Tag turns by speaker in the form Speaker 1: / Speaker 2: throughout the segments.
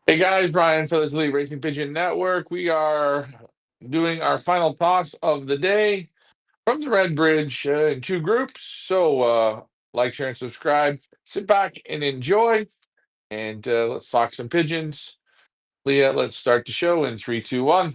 Speaker 1: Hey guys, Brian for the Racing Pigeon Network. We are doing our final toss of the day from the Red Bridge in two groups. Like, share, and subscribe. Sit back and enjoy, and let's talk some pigeons. Leah, let's start the show in three, two, one.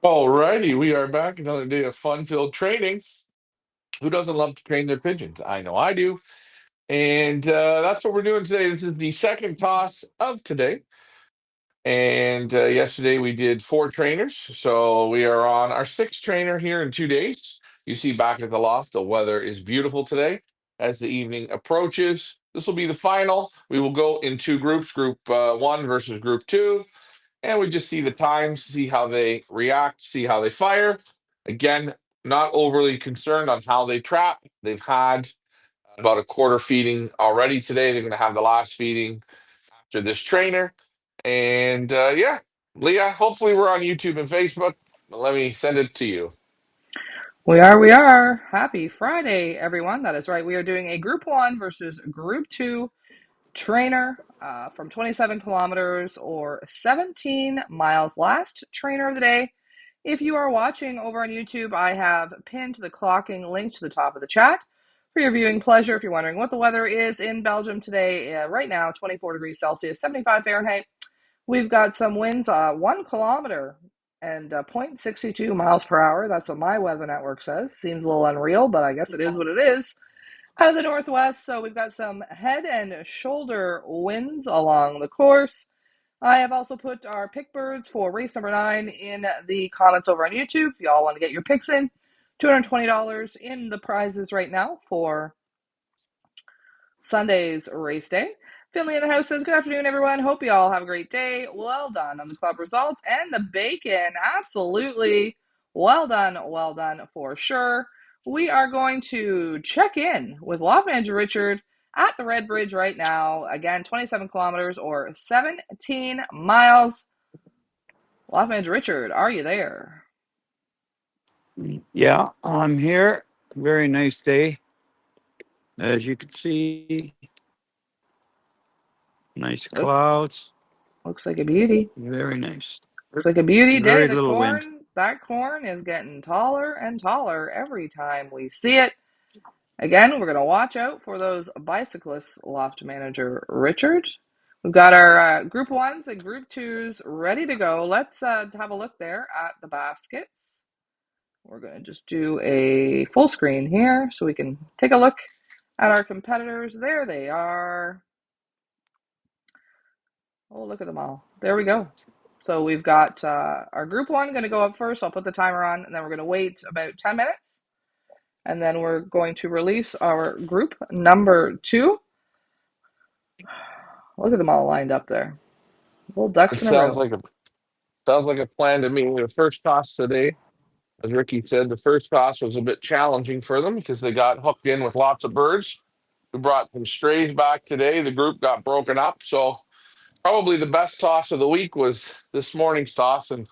Speaker 1: Alrighty, we are back. Another day of fun-filled training. Who doesn't love to train their pigeons? I know I do. And that's what we're doing today. This is the second toss of today. And yesterday we did four trainers. So we are on our sixth trainer here in 2 days. You see back at the loft, the weather is beautiful today as the evening approaches. This will be the final. We will go in two groups, group one versus group two. And we just see the times, see how they react, see how they fire. Again, not overly concerned on how they trap. They've had about a quarter feeding already today. They're going to have the last feeding after this trainer. And yeah, Leah, hopefully we're on YouTube and Facebook. Let me send it to you.
Speaker 2: We are. Happy Friday, everyone. That is right. We are doing a Group 1 versus Group 2 trainer from 27 kilometers or 17 miles. Last trainer of the day. If you are watching over on YouTube, I have pinned the clocking link to the top of the chat for your viewing pleasure. If you're wondering what the weather is in Belgium today, right now, 24 degrees Celsius, 75 Fahrenheit. We've got some winds, 1 kilometer and 0.62 miles per hour. That's what my weather network says. Seems a little unreal, but I guess it is what it is. Out of the northwest, so we've got some head and shoulder winds along the course. I have also put our pick birds for race number 9 in the comments over on YouTube. If y'all want to get your picks in, $220 in the prizes right now for Sunday's race day. Finley in the house says, good afternoon, everyone. Hope you all have a great day. Well done on the club results and the bacon. Absolutely. Well done for sure. We are going to check in with Loft Manager Richard at the Red Bridge right now. Again, 27 kilometers or 17 miles. Loft Manager Richard, are you there?
Speaker 3: Yeah, I'm here. Very nice day. As you can see, nice
Speaker 2: Look,
Speaker 3: clouds.
Speaker 2: looks like a beauty.
Speaker 3: Very nice.
Speaker 2: Looks like a beauty day.
Speaker 3: Very
Speaker 2: The
Speaker 3: little wind.
Speaker 2: corn, that corn is getting taller and taller every time we see it. Again, we're going to watch out for those bicyclists, Loft Manager Richard. We've got our group ones and group twos ready to go. Let's have a look there at the baskets. We're going to just do a full screen here so we can take a look at our competitors. There they are. Oh, look at them all. There we go. So we've got our group one going to go up first. I'll put the timer on, and then we're going to wait about 10 minutes. And then we're going to release our group number 2. Look at them all lined up there. Little
Speaker 1: It
Speaker 2: ducks in a row.
Speaker 1: sounds like a plan to me. The first toss today, as Ricky said, the first toss was a bit challenging for them because they got hooked in with lots of birds. We brought some strays back today. The group got broken up. So probably the best toss of the week was this morning's toss. And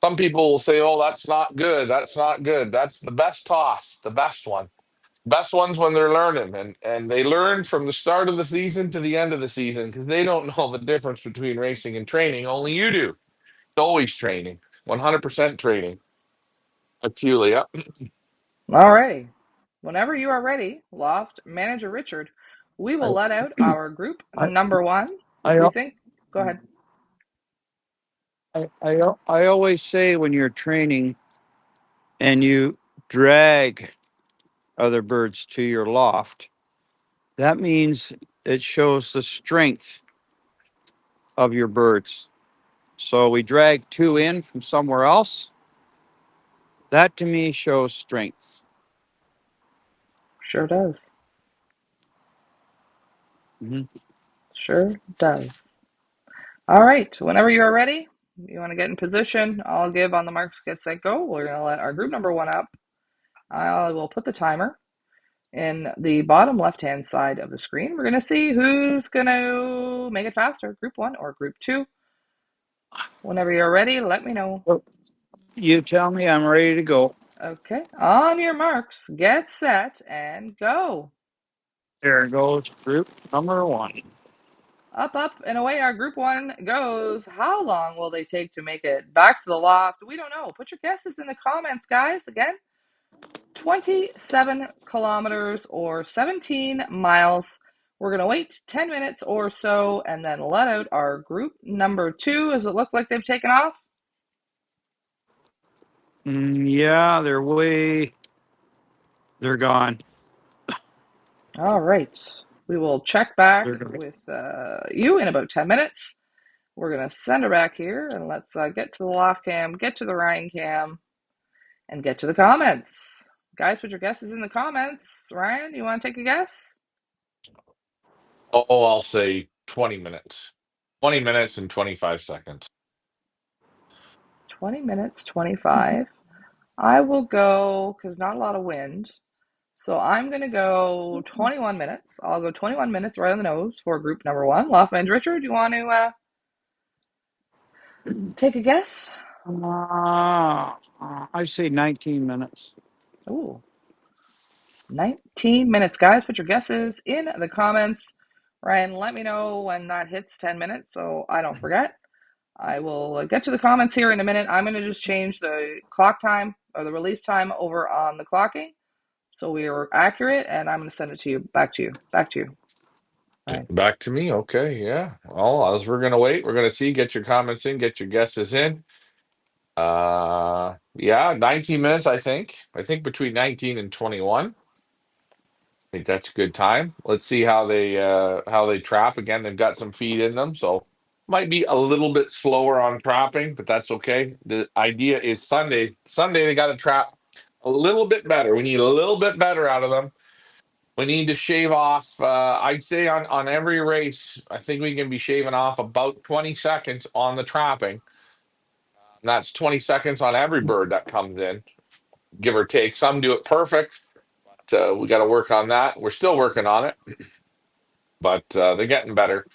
Speaker 1: some people will say, oh, that's not good. That's not good. That's the best toss, the best one. Best ones when they're learning. And they learn from the start of the season to the end of the season because they don't know the difference between racing and training. Only you do. It's always training, 100% training. Julia.
Speaker 2: Alrighty. Whenever you are ready, Loft Manager Richard, we will let out our group
Speaker 3: I,
Speaker 2: number 1. What do
Speaker 3: I,
Speaker 2: we think? Go ahead.
Speaker 3: I always say when you're training and you drag other birds to your loft, that means it shows the strength of your birds. So we drag two in from somewhere else. That to me shows strength.
Speaker 2: Sure does.
Speaker 3: Mhm.
Speaker 2: Sure does. All right. Whenever you are ready, you want to get in position. I'll give on the marks, get set, go. We're going to let our group number one up. I will put the timer in the bottom left-hand side of the screen. We're going to see who's going to make it faster, group one or group two. Whenever you're ready, let me know.
Speaker 3: So you tell me I'm ready to go.
Speaker 2: Okay. On your marks, get set, and go.
Speaker 3: There goes group number one.
Speaker 2: Up, up, and away our group one goes. How long will they take to make it back to the loft? We don't know. Put your guesses in the comments, guys. Again, 27 kilometers or 17 miles. We're going to wait 10 minutes or so and then let out our group number two. Does it look like they've taken off?
Speaker 3: Yeah, they're gone.
Speaker 2: All right. We will check back
Speaker 3: They're gone.
Speaker 2: with you in about 10 minutes. We're going to send her back here and let's get to the loft cam, get to the Ryan cam, and get to the comments. Guys, put your guesses in the comments. Ryan, you want to take a guess?
Speaker 1: Oh, I'll say 20 minutes. 20 minutes and 25 seconds.
Speaker 2: 20 minutes, 25. I will go, because not a lot of wind. So I'm going to go 21 minutes. I'll go 21 minutes right on the nose for group number one. Loftman Richard, do you want to take a guess?
Speaker 3: I say 19 minutes.
Speaker 2: Ooh, 19 minutes. Guys, put your guesses in the comments. Ryan, let me know when that hits 10 minutes so I don't forget. I will get to the comments here in a minute. I'm going to just change the clock time or the release time over on the clocking so we are accurate, and I'm going to send it to you, back to you, Ryan.
Speaker 1: Back to me. Okay, yeah. Well, as we're gonna wait, we're gonna see. Get your comments in, get your guesses in. Yeah, 19 minutes, I think. I think between 19 and 21. I think that's a good time. Let's see how they trap. Again, they've got some feed in them, so might be a little bit slower on trapping, but that's okay. The idea is Sunday. Sunday they got to trap a little bit better. We need a little bit better out of them. We need to shave off. I'd say on every race, I think we can be shaving off about 20 seconds on the trapping. And that's 20 seconds on every bird that comes in, give or take. Some do it perfect. We got to work on that. We're still working on it, but they're getting better.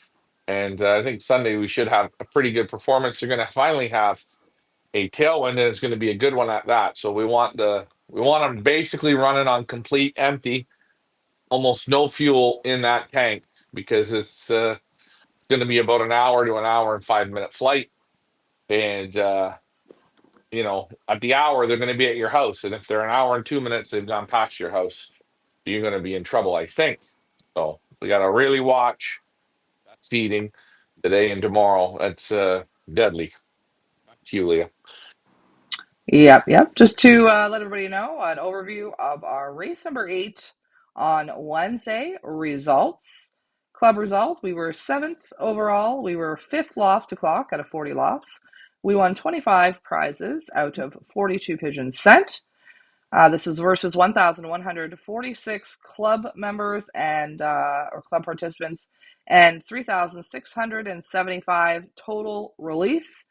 Speaker 1: And I think Sunday we should have a pretty good performance. They're going to finally have a tailwind, and it's going to be a good one at that. So we want them basically running on complete empty, almost no fuel in that tank because it's going to be about an hour to an hour and 5 minute flight. And at the hour they're going to be at your house, and if they're an hour and 2 minutes, they've gone past your house. You're going to be in trouble, I think. So we got to really watch that feeding today and tomorrow. That's deadly. Julia.
Speaker 2: Yep. Just to let everybody know, an overview of our race number 8 on Wednesday results. Club result, we were 7th overall. We were 5th loft to clock out of 40 lofts. We won 25 prizes out of 42 pigeons sent. This is versus 1,146 club members and or club participants and 3,675 total release,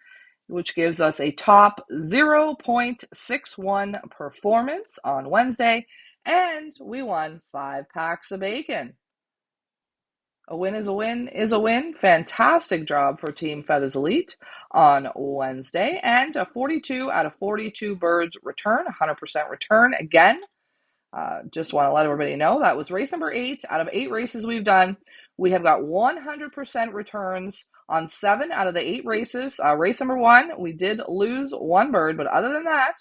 Speaker 2: which gives us a top 0.61 performance on Wednesday, and we won 5 packs of bacon. A win is a win is a win. Fantastic job for Team Feathers Elite on Wednesday, and a 42 out of 42 birds return, 100% return again. Just want to let everybody know that was race number 8 out of 8 races we've done. We have got 100% returns on 7 out of the 8 races. Race number 1, we did lose 1 bird, but other than that,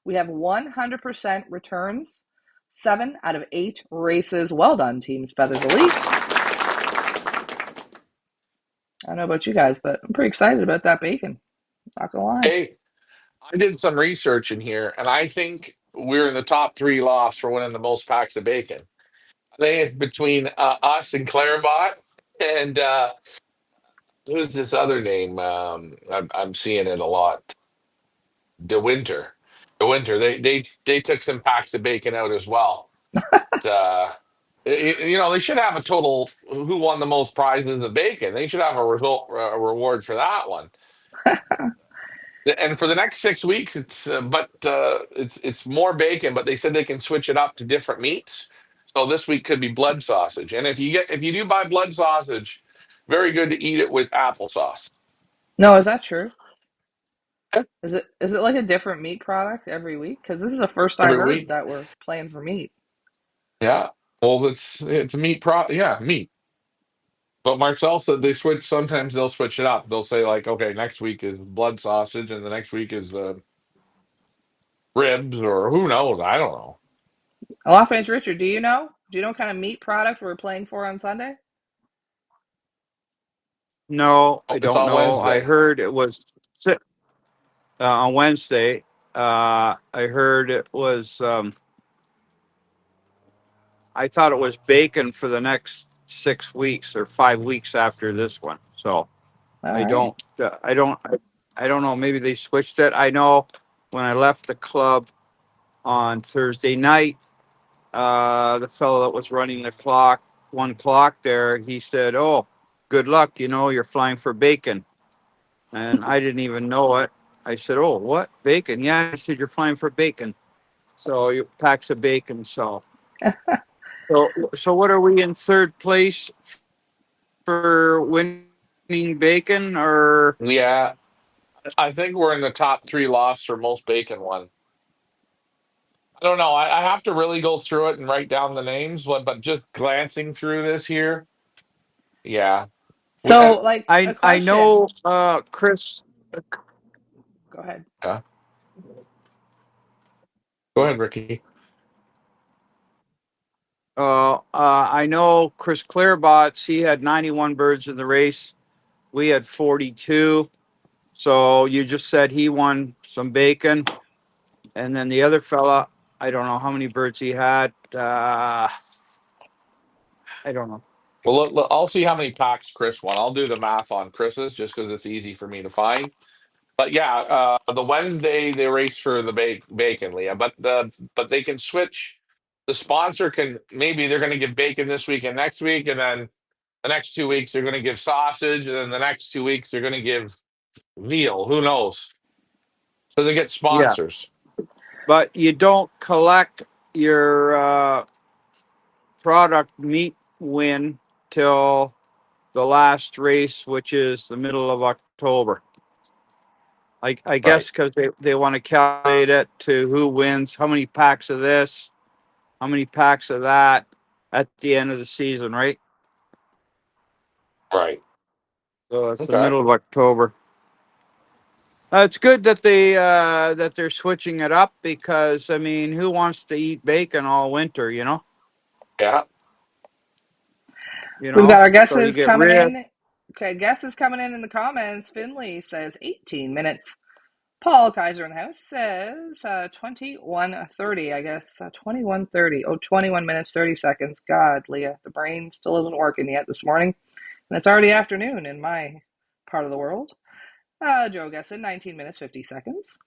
Speaker 2: we have 100% returns. 7 out of 8 races. Well done, Teams Feathers Elite. I don't know about you guys, but I'm pretty excited about that bacon. Not gonna lie.
Speaker 1: Hey, I did some research in here, and I think we're in the top three loss for winning the most packs of bacon. I think it's between us and Clarabot, and who's this other name? I'm seeing it a lot. DeWinter. DeWinter. They took some packs of bacon out as well. They should have a total who won the most prizes of bacon. They should have a reward for that one. And for the next 6 weeks, it's more bacon, but they said they can switch it up to different meats. So this week could be blood sausage. And if you do buy blood sausage, very good to eat it with applesauce.
Speaker 2: No, is that true?
Speaker 1: Yeah,
Speaker 2: Is it like a different meat product every week? Because this is the first I
Speaker 1: every
Speaker 2: heard
Speaker 1: week.
Speaker 2: that we're playing for meat.
Speaker 1: Yeah. Well, it's meat yeah, meat. But Marcel said they switch. Sometimes they'll switch it up. They'll say like, okay, next week is blood sausage, and the next week is ribs, or who knows? I don't know.
Speaker 2: Alafrance Richard, do you know? Do you know what kind of meat product we're playing for on Sunday?
Speaker 3: No,
Speaker 1: Oh,
Speaker 3: I
Speaker 1: it's
Speaker 3: don't
Speaker 1: on
Speaker 3: know. I
Speaker 1: Wednesday.
Speaker 3: heard it was on Wednesday. I heard it was. I thought it was bacon for the next 6 weeks or 5 weeks after this one. So
Speaker 2: All
Speaker 3: I
Speaker 2: right.
Speaker 3: don't. I don't know. Maybe they switched it. I know when I left the club on Thursday night, the fellow that was running the clock, 1 clock there, he said, "Oh, good luck. You know, you're flying for bacon." And I didn't even know it. I said, "Oh, what bacon?" Yeah, he said, "You're flying for bacon." So you packs of bacon. So what are we in third place for winning bacon or?
Speaker 1: Yeah, I think we're in the top three loss for most bacon one. I don't know. I have to really go through it and write down the names, but just glancing through this here, yeah. We,
Speaker 2: So, like a
Speaker 3: I
Speaker 2: question.
Speaker 3: know Chris.
Speaker 2: Go ahead.
Speaker 1: yeah. Go ahead, Ricky.
Speaker 3: I know Chris Clairbots. He had 91 birds in the race. We had 42. So you just said he won some bacon, and then the other fella, I don't know how many birds he had. I don't know.
Speaker 1: Well, I'll see how many packs Chris won. I'll do the math on Chris's just because it's easy for me to find. But yeah, the Wednesday they race for the bacon, Leah. But they can switch. The sponsor can maybe they're going to give bacon this week and next week, and then the next 2 weeks they're going to give sausage, and then the next 2 weeks they're going to give veal. Who knows? So they get
Speaker 3: Yeah,
Speaker 1: sponsors,
Speaker 3: but you don't collect your product meat win till the last race, which is the middle of October. I
Speaker 1: right?
Speaker 3: guess because they want to calculate it to who wins, how many packs of this, how many packs of that at the end of the season, right?
Speaker 1: Right.
Speaker 3: So it's the
Speaker 1: Okay.
Speaker 3: middle of October. It's good that they're switching it up because I mean, who wants to eat bacon all winter?
Speaker 1: Yeah.
Speaker 3: You
Speaker 2: We've got
Speaker 3: know.
Speaker 2: our
Speaker 3: So you
Speaker 2: guesses
Speaker 3: get
Speaker 2: coming
Speaker 3: ribs.
Speaker 2: in. Okay, guesses coming in the comments. Finley says 18 minutes. Paul Kaiser in the house says 21:30. I guess 21:30. Oh, 21 minutes 30 seconds. God, Leah, the brain still isn't working yet this morning, and it's already afternoon in my part of the world. Joe guessing 19 minutes 50 seconds.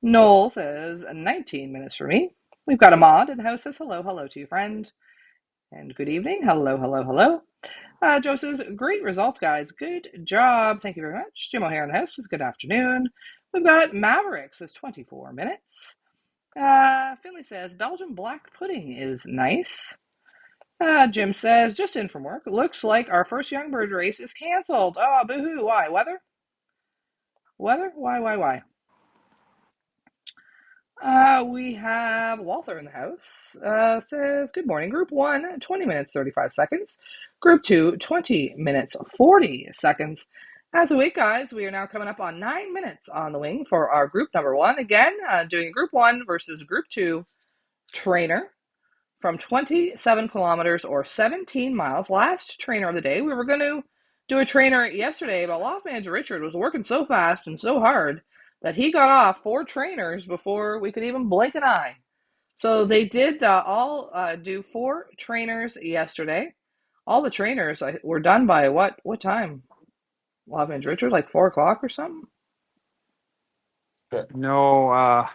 Speaker 2: Noel says 19 minutes for me. We've got Ahmad in the house says hello, hello to you, friend, and good evening. Hello, hello, hello. Joe says, great results, guys. Good job. Thank you very much. Jim O'Hare in the house says, good afternoon. We've got Maverick says 24 minutes. Finley says, Belgian black pudding is nice. Jim says, just in from work. Looks like our first Youngbird race is canceled. Oh, boo-hoo. Why? Weather? Weather? Why? We have Walter in the house. Says, good morning. Group 1, 20 minutes, 35 seconds. Group 2, 20 minutes, 40 seconds. As a week, guys, we are now coming up on 9 minutes on the wing for our group number 1. Again, doing Group 1 versus Group 2 trainer from 27 kilometers or 17 miles. Last trainer of the day, we were going to do a trainer yesterday, but Loft Manager Richard was working so fast and so hard that he got off 4 trainers before we could even blink an eye. So they did all do 4 trainers yesterday. All the trainers were done by what time? Loft Manager Richard, like 4 o'clock or something?
Speaker 3: No,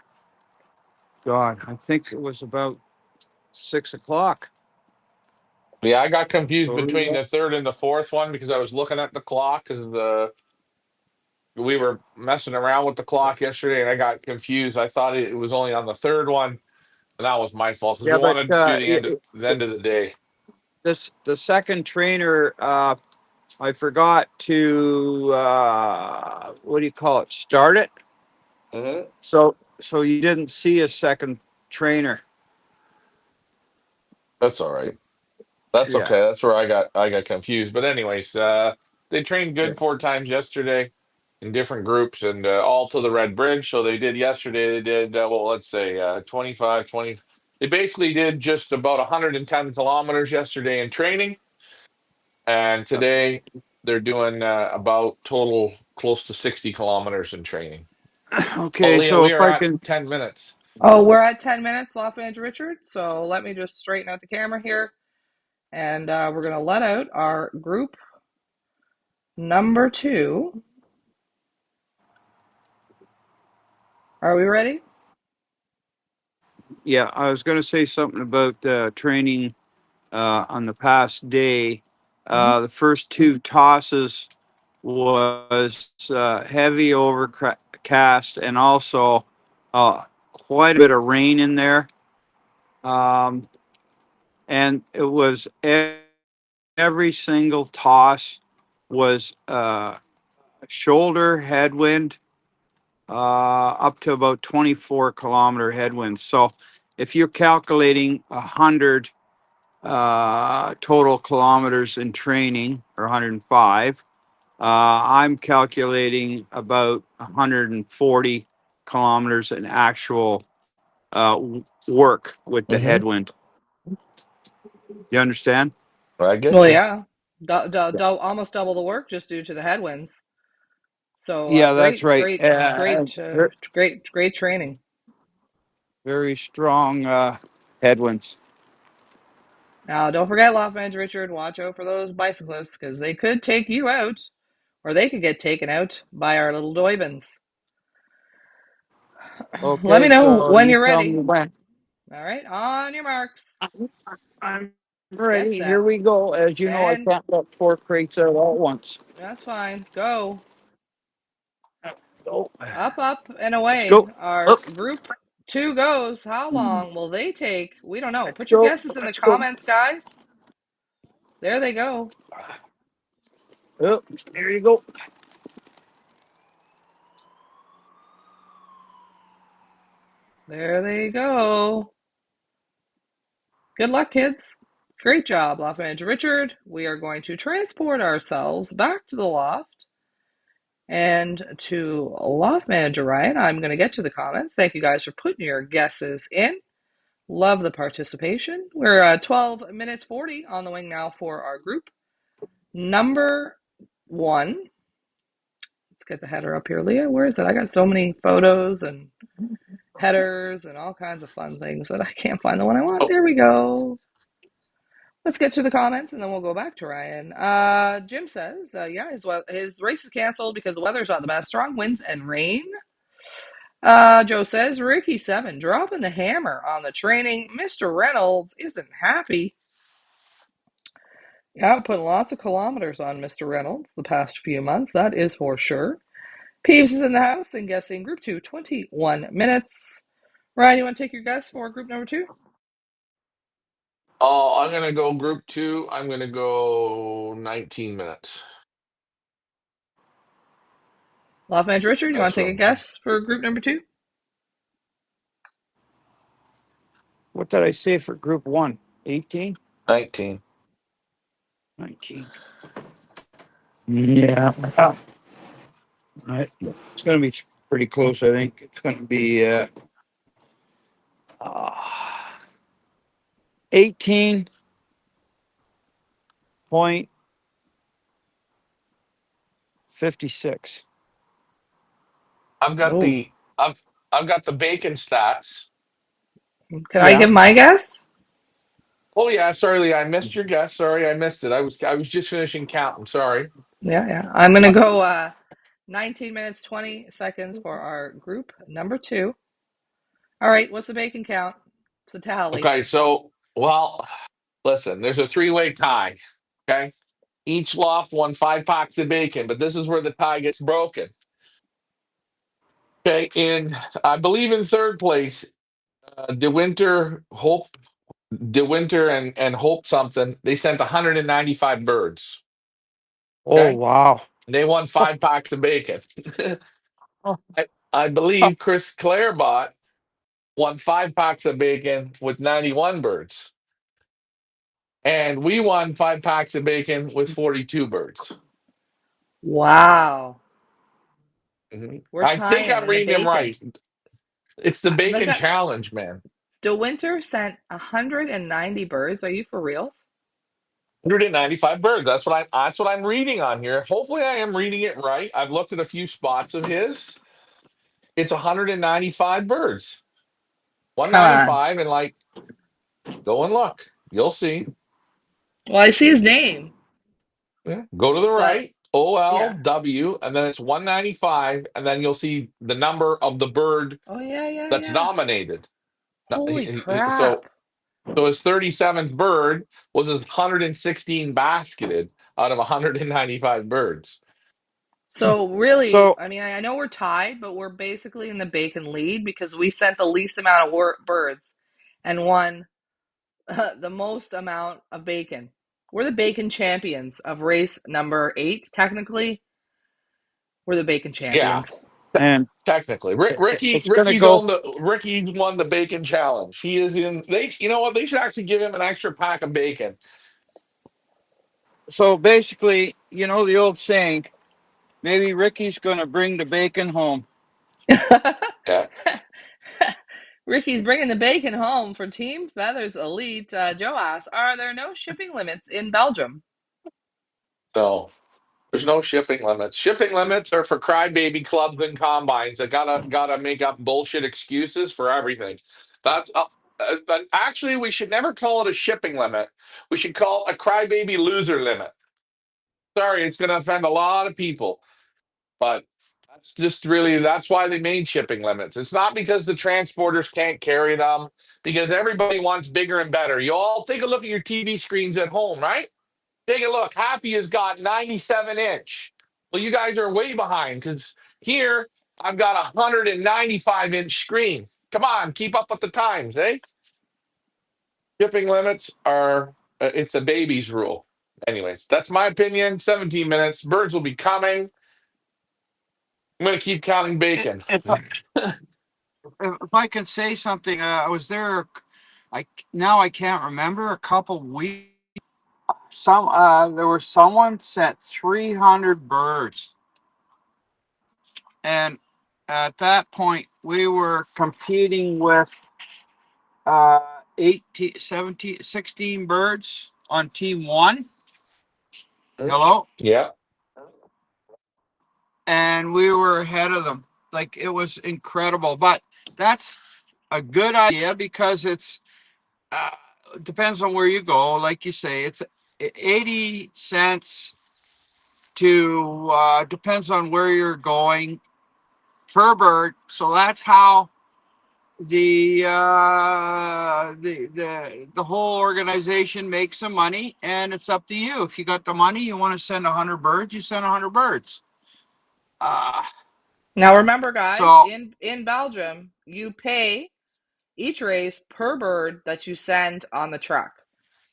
Speaker 3: God, I think it was about 6 o'clock.
Speaker 1: Yeah, I got confused between
Speaker 3: So
Speaker 1: the third and the fourth one because I was looking at the clock because we were messing around with the clock yesterday and I got confused. I thought it was only on the third one, and that was my fault because we
Speaker 3: yeah, but
Speaker 1: wanted to do the end of the day.
Speaker 3: the second trainer, I forgot to what do you call it? Start it.
Speaker 1: Hmm.
Speaker 3: So you didn't see a second trainer.
Speaker 1: That's all right. That's
Speaker 3: Yeah.
Speaker 1: okay. That's where I got confused. But anyways, they trained
Speaker 3: Yeah.
Speaker 1: good 4 times yesterday in different groups and all to the Red Bridge. So they did yesterday. They did well, let's say 25, 20. They basically did just about 110 kilometers yesterday in training, and today they're doing about total close to 60 kilometers in training. Oh,
Speaker 3: Okay,
Speaker 1: Leah,
Speaker 3: so
Speaker 1: we
Speaker 3: if
Speaker 1: are
Speaker 3: I
Speaker 1: at
Speaker 3: can,
Speaker 1: 10 minutes.
Speaker 2: Oh, we're at 10 minutes, Loft Manager Richard. So let me just straighten out the camera here. And we're going to let out our group number 2. Are we ready?
Speaker 3: yeah, I was going to say something about training on the past day.
Speaker 2: Mm-hmm.
Speaker 3: The first 2 tosses was heavy overcast and also quite a bit of rain in there. Um, and it was every single toss was shoulder headwind up to about 24-kilometer headwinds. So if you're calculating 100 total kilometers in training, or 105, I'm calculating about 140 kilometers in actual work with the
Speaker 1: Hmm.
Speaker 3: headwind. You understand?
Speaker 1: I get
Speaker 2: Well,
Speaker 1: you.
Speaker 2: yeah. Almost double the work just due to the headwinds. So
Speaker 3: Yeah, that's
Speaker 2: great,
Speaker 3: right.
Speaker 2: great, great, great training.
Speaker 3: Very strong headwinds.
Speaker 2: Now, don't forget, Loft Manager Richard, watch out for those bicyclists because they could take you out or they could get taken out by our little doivins. Let me
Speaker 3: Okay,
Speaker 2: know
Speaker 3: so
Speaker 2: when
Speaker 3: you
Speaker 2: you're
Speaker 3: tell me
Speaker 2: ready.
Speaker 3: when.
Speaker 2: All right, on your marks,
Speaker 3: I'm
Speaker 2: get
Speaker 3: ready. Here
Speaker 2: set,
Speaker 3: we go. As you know, I
Speaker 2: and
Speaker 3: can't let 4 crates out all at once.
Speaker 2: that's fine. Go.
Speaker 3: So,
Speaker 2: Up, and
Speaker 3: let's
Speaker 2: away.
Speaker 3: go.
Speaker 2: Our
Speaker 3: Up.
Speaker 2: group 2 goes. How long will they take? We don't know.
Speaker 3: Let's
Speaker 2: Put your
Speaker 3: go.
Speaker 2: guesses in the
Speaker 3: Let's go.
Speaker 2: comments, guys. There they go.
Speaker 3: Oh, there you go.
Speaker 2: There they go. Good luck, kids. Great job, Loft Manager Richard. We are going to transport ourselves back to the loft and to Loft Manager Ryan. I'm going to get to the comments. Thank you guys for putting your guesses in. Love the participation. We're 12 minutes 40 on the wing now for our group. Number 1. Let's get the header up here. Leah, where is it? I got so many photos and headers and all kinds of fun things that I can't find the one I want.
Speaker 1: Oh,
Speaker 2: There we go. Let's get to the comments and then we'll go back to Ryan. Jim says, yeah, his race is canceled because the weather's not the best. Strong winds and rain. Joe says, Ricky7 dropping the hammer on the training. Mr. Reynolds isn't happy. Yeah, putting lots of kilometers on Mr. Reynolds the past few months, that is for sure. Peeves is in the house and guessing group 2, 21 minutes. Ryan, you want to take your guess for group number 2?
Speaker 1: oh, I'm gonna go group 2. I'm gonna go 19 minutes.
Speaker 2: Loft Manager Richard, you
Speaker 1: That's
Speaker 2: want to take a
Speaker 1: from
Speaker 2: guess for group number 2?
Speaker 3: What did I say for group 1? 18?
Speaker 1: 19.
Speaker 3: 19. Yeah. It's going to be pretty close, I think. It's going to be uh, 18.5. 56.
Speaker 1: I've got
Speaker 2: Oh,
Speaker 1: the I've got the bacon stats.
Speaker 2: can I
Speaker 3: Yeah.
Speaker 2: give my guess?
Speaker 1: Oh yeah, sorry, Lee, I missed your guess. Sorry, I missed it. I was just finishing counting. Sorry.
Speaker 2: Yeah, yeah. I'm gonna go 19 minutes 20 seconds for our group number 2. All right, what's the bacon count? It's a tally.
Speaker 1: Okay, so well, listen, there's a three-way tie. Okay. Each loft won 5 packs of bacon, but this is where the tie gets broken. Okay, in I believe in third place, DeWinter and Hope something. They sent 195 birds.
Speaker 3: Oh,
Speaker 1: Okay,
Speaker 3: wow.
Speaker 1: they won 5 packs of bacon. I believe Chris Clarebot won 5 packs of bacon with 91 birds, and we won 5 packs of bacon with 42 birds.
Speaker 2: Wow. We're
Speaker 1: I think
Speaker 2: tying
Speaker 1: I'm
Speaker 2: in the
Speaker 1: reading them
Speaker 2: bacon.
Speaker 1: right. It's the
Speaker 2: They
Speaker 1: bacon
Speaker 2: got
Speaker 1: challenge, man.
Speaker 2: DeWinter sent 190 birds. Are you for reals?
Speaker 1: 195 birds. That's what I'm reading on here. Hopefully I am reading it right. I've looked at a few spots of his. It's 195 birds.
Speaker 2: Come on.
Speaker 1: 195 and like go and look. You'll see.
Speaker 2: Well, I see his name,
Speaker 1: Yeah. Go to the
Speaker 2: but
Speaker 1: right, OLW,
Speaker 2: yeah.
Speaker 1: and then it's 195, and then you'll see the number of the bird
Speaker 2: Oh yeah, yeah,
Speaker 1: that's
Speaker 2: yeah.
Speaker 1: nominated. No,
Speaker 2: Holy
Speaker 1: So
Speaker 2: crap.
Speaker 1: so his 37th bird was his 116 basketed out of 195 birds.
Speaker 2: So really,
Speaker 3: So,
Speaker 2: I mean, I know we're tied, but we're basically in the bacon lead because we sent the least amount of birds and won the most amount of bacon. We're the bacon champions of race number 8. Technically, we're the bacon
Speaker 1: Yeah,
Speaker 2: champions.
Speaker 3: and
Speaker 1: technically, Ricky
Speaker 3: it's going to
Speaker 1: Ricky's
Speaker 3: go.
Speaker 1: on the Ricky won the bacon challenge. He is in. They, you know what? They should actually give him an extra pack of bacon.
Speaker 3: So basically, the old saying, maybe Ricky's going to bring the bacon home.
Speaker 1: Yeah.
Speaker 2: Ricky's bringing the bacon home for Team Feathers Elite. Joe asks, are there no shipping limits in Belgium?
Speaker 1: So there's no shipping limits. Shipping limits are for crybaby clubs and combines that gotta make up bullshit excuses for everything. That's actually we should never call it a shipping limit. We should call it a crybaby loser limit. Sorry, it's gonna offend a lot of people, but that's why they made shipping limits. It's not because the transporters can't carry them, because everybody wants bigger and better. You all take a look at your TV screens at home, right? Take a look. Happy has got 97-inch. Well, you guys are way behind because here I've got a 195-inch screen. Come on, keep up with the times, eh? Shipping limits are, it's a baby's rule. Anyways, that's my opinion. 17 minutes. Birds will be coming. I'm going to keep counting bacon.
Speaker 3: If I can say something, I was there. I can't remember, a couple weeks. There was someone sent 300 birds, and at that point we were competing with 18, 17, 16 birds on team one. Hello,
Speaker 1: Yeah.
Speaker 3: and we were ahead of them. Like, it was incredible, but that's a good idea because uh, it depends on where you go. Like you say, it's 80 cents to depends on where you're going per bird. So that's how the whole organization makes some money, and it's up to you. If you got the money, you want to send 100 birds, you send 100 birds. uh
Speaker 2: Now remember, guys,
Speaker 3: so
Speaker 2: in Belgium, you pay each race per bird that you send on the truck.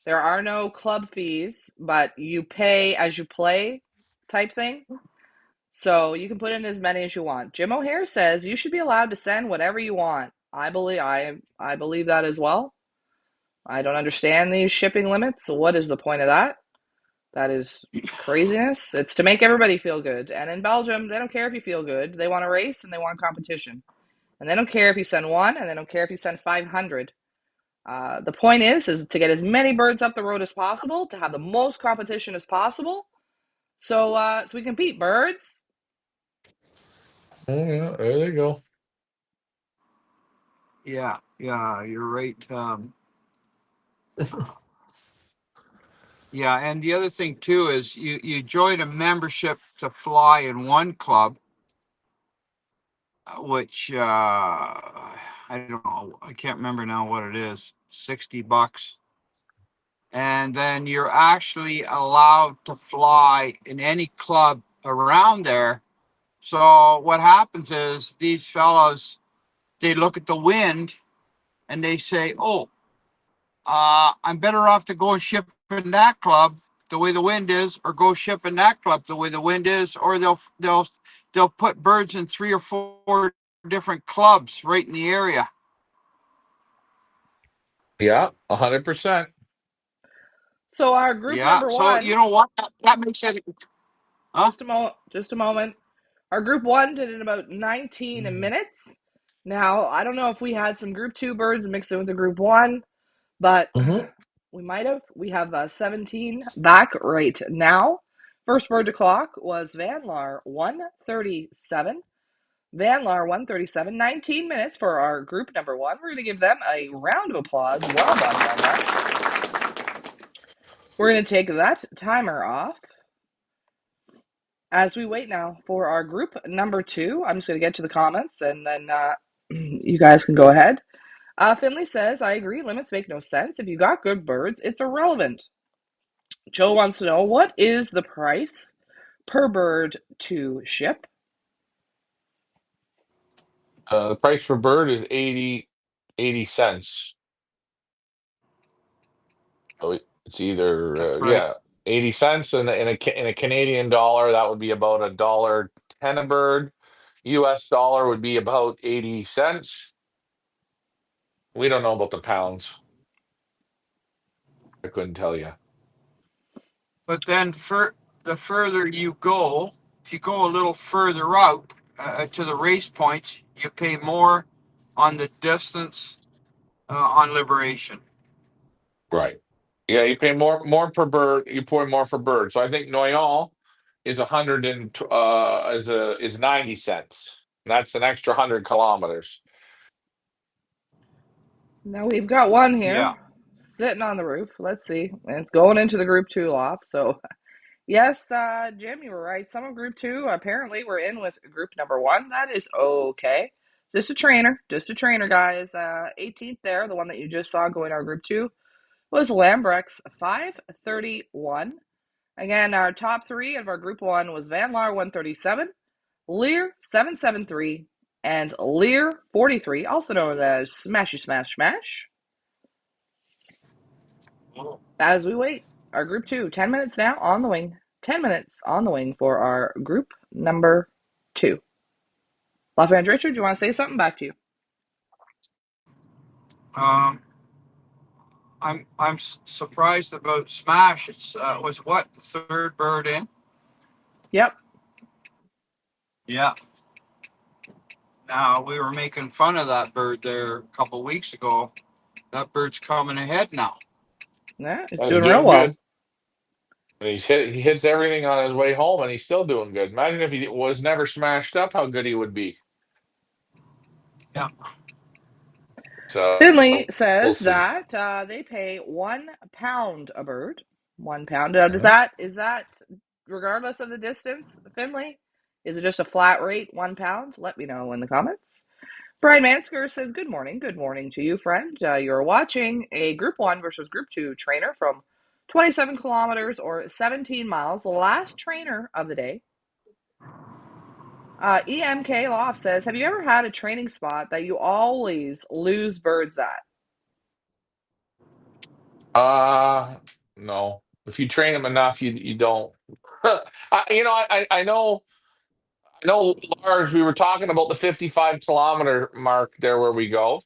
Speaker 2: There are no club fees, but you pay as you play type thing. So you can put in as many as you want. Jim O'Hare says you should be allowed to send whatever you want. I believe that as well. I don't understand these shipping limits. So what is the point of that? That is craziness. It's to make everybody feel good. And in Belgium, they don't care if you feel good. They want a race and they want competition. And they don't care if you send one, and they don't care if you send 500. The point is to get as many birds up the road as possible, to have the most competition as possible, so we compete. Birds,
Speaker 1: Oh, yeah, there you go.
Speaker 3: Yeah, you're right. Yeah, and the other thing too is you join a membership to fly in one club, which I don't know, I can't remember now what it is, $60, and then you're actually allowed to fly in any club around there. So what happens is these fellows, they look at the wind and they say, "Oh, I'm better off to go ship in that club the way the wind is, or go ship in that club the way the wind is," or they'll put birds in 3 or 4 different clubs right in the area.
Speaker 1: Yeah, 100%.
Speaker 2: So our group
Speaker 3: Yeah,
Speaker 2: number
Speaker 3: so
Speaker 2: one,
Speaker 3: you know what? That makes it. Huh?
Speaker 2: just a moment. Our group one did in about 19 minutes. Now, I don't know if we had some group two birds mixed in with the group one, but
Speaker 1: Hmm.
Speaker 2: we might have. We have 17 back right now. First bird to clock was Van Laar 137. Van Laar 137, 19 minutes for our group number one. We're going to give them a round of applause. Well done, Van Laar. We're going to take that timer off as we wait now for our group number two. I'm just going to get to the comments and then you guys can go ahead. Finley says, I agree, limits make no sense. If you got good birds, it's irrelevant. Joe wants to know, what is the price per bird to ship?
Speaker 1: The price per bird is 80 cents. So it's either
Speaker 3: That's right.
Speaker 1: yeah, 80 cents in a Canadian dollar, that would be about a dollar 10 a bird. US dollar would be about 80 cents. We don't know about the pounds. I couldn't tell you.
Speaker 3: But then for the further you go, if you go a little further out to the race points, you pay more on the distance on liberation.
Speaker 1: Right. Yeah, you pay more per bird. You pay more for birds. So I think Noyon is 90 cents. That's an extra 100 kilometers.
Speaker 2: Now we've got one
Speaker 3: Yeah.
Speaker 2: here sitting on the roof. Let's see. And it's going into the group two loft. So, yes, Jim, you were right. Some of group two apparently we're in with group number one. That is okay. Just a trainer, guys. 18th there, the one that you just saw going our group two, was Lambrex 531. Again, our top three of our group one was Van Laar 137, Lear 773, and Lear 43, also known as Smashy Smash Smash. As we wait, our group two, 10 minutes now on the wing. 10 minutes on the wing for our group number two. Lafayette Richard, do you want to say something? Back to you.
Speaker 3: Um, I'm surprised about Smash. It's was what, the third bird in?
Speaker 2: Yep.
Speaker 3: Yeah. Now we were making fun of that bird there a couple weeks ago. That bird's coming ahead now.
Speaker 2: Yeah, it's
Speaker 1: That's
Speaker 2: doing real
Speaker 1: doing
Speaker 2: well.
Speaker 1: good. And he hits everything on his way home, and he's still doing good. Imagine if he was never smashed up, how good he would be.
Speaker 3: Yeah.
Speaker 1: So
Speaker 2: Finley
Speaker 1: we'll
Speaker 2: says
Speaker 1: see.
Speaker 2: that they pay £1 a bird. £1. Now,
Speaker 1: Mhm.
Speaker 2: is that regardless of the distance, Finley? Is it just a flat rate, £1? Let me know in the comments. Brian Mansker says, good morning. Good morning to you, friend. You're watching a Group 1 versus Group 2 trainer from 27 kilometers or 17 miles. The last trainer of the day. EMK Loft says, have you ever had a training spot that you always lose birds at?
Speaker 1: Uh no. If you train him enough, you don't. I know Lars. We were talking about the 55-kilometer mark there where we go,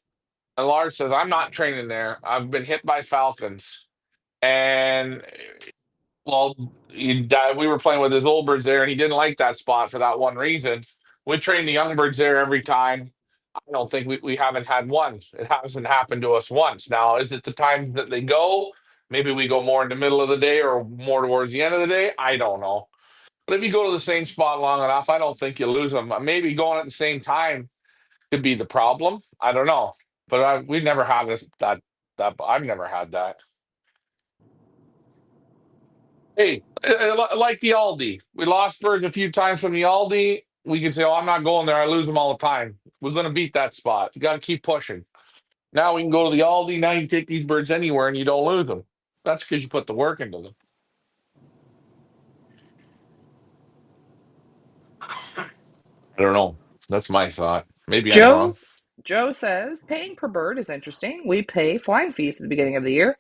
Speaker 1: and Lars says, "I'm not training there. I've been hit by falcons." And well, we were playing with his old birds there, and he didn't like that spot for that one reason. We train the young birds there every time. I don't think we haven't had one. It hasn't happened to us once. Now, is it the time that they go? Maybe we go more in the middle of the day or more towards the end of the day. I don't know. But But if you go to the same spot long enough, I don't think you lose them. Maybe going at the same time could be the problem. I don't know, but we never had this that. I've never had that. Hey, like the Aldi, we lost birds a few times from the Aldi. We can say, "Oh, I'm not going there. I lose them all the time." We're going to beat that spot. You got to keep pushing. Now we can go to the Aldi. Now you can take these birds anywhere and you don't lose them. That's because you put the work into them. I don't know. That's my thought. Maybe I'm wrong.
Speaker 2: Joe says paying per bird is interesting. We pay flying fees at the beginning of the year.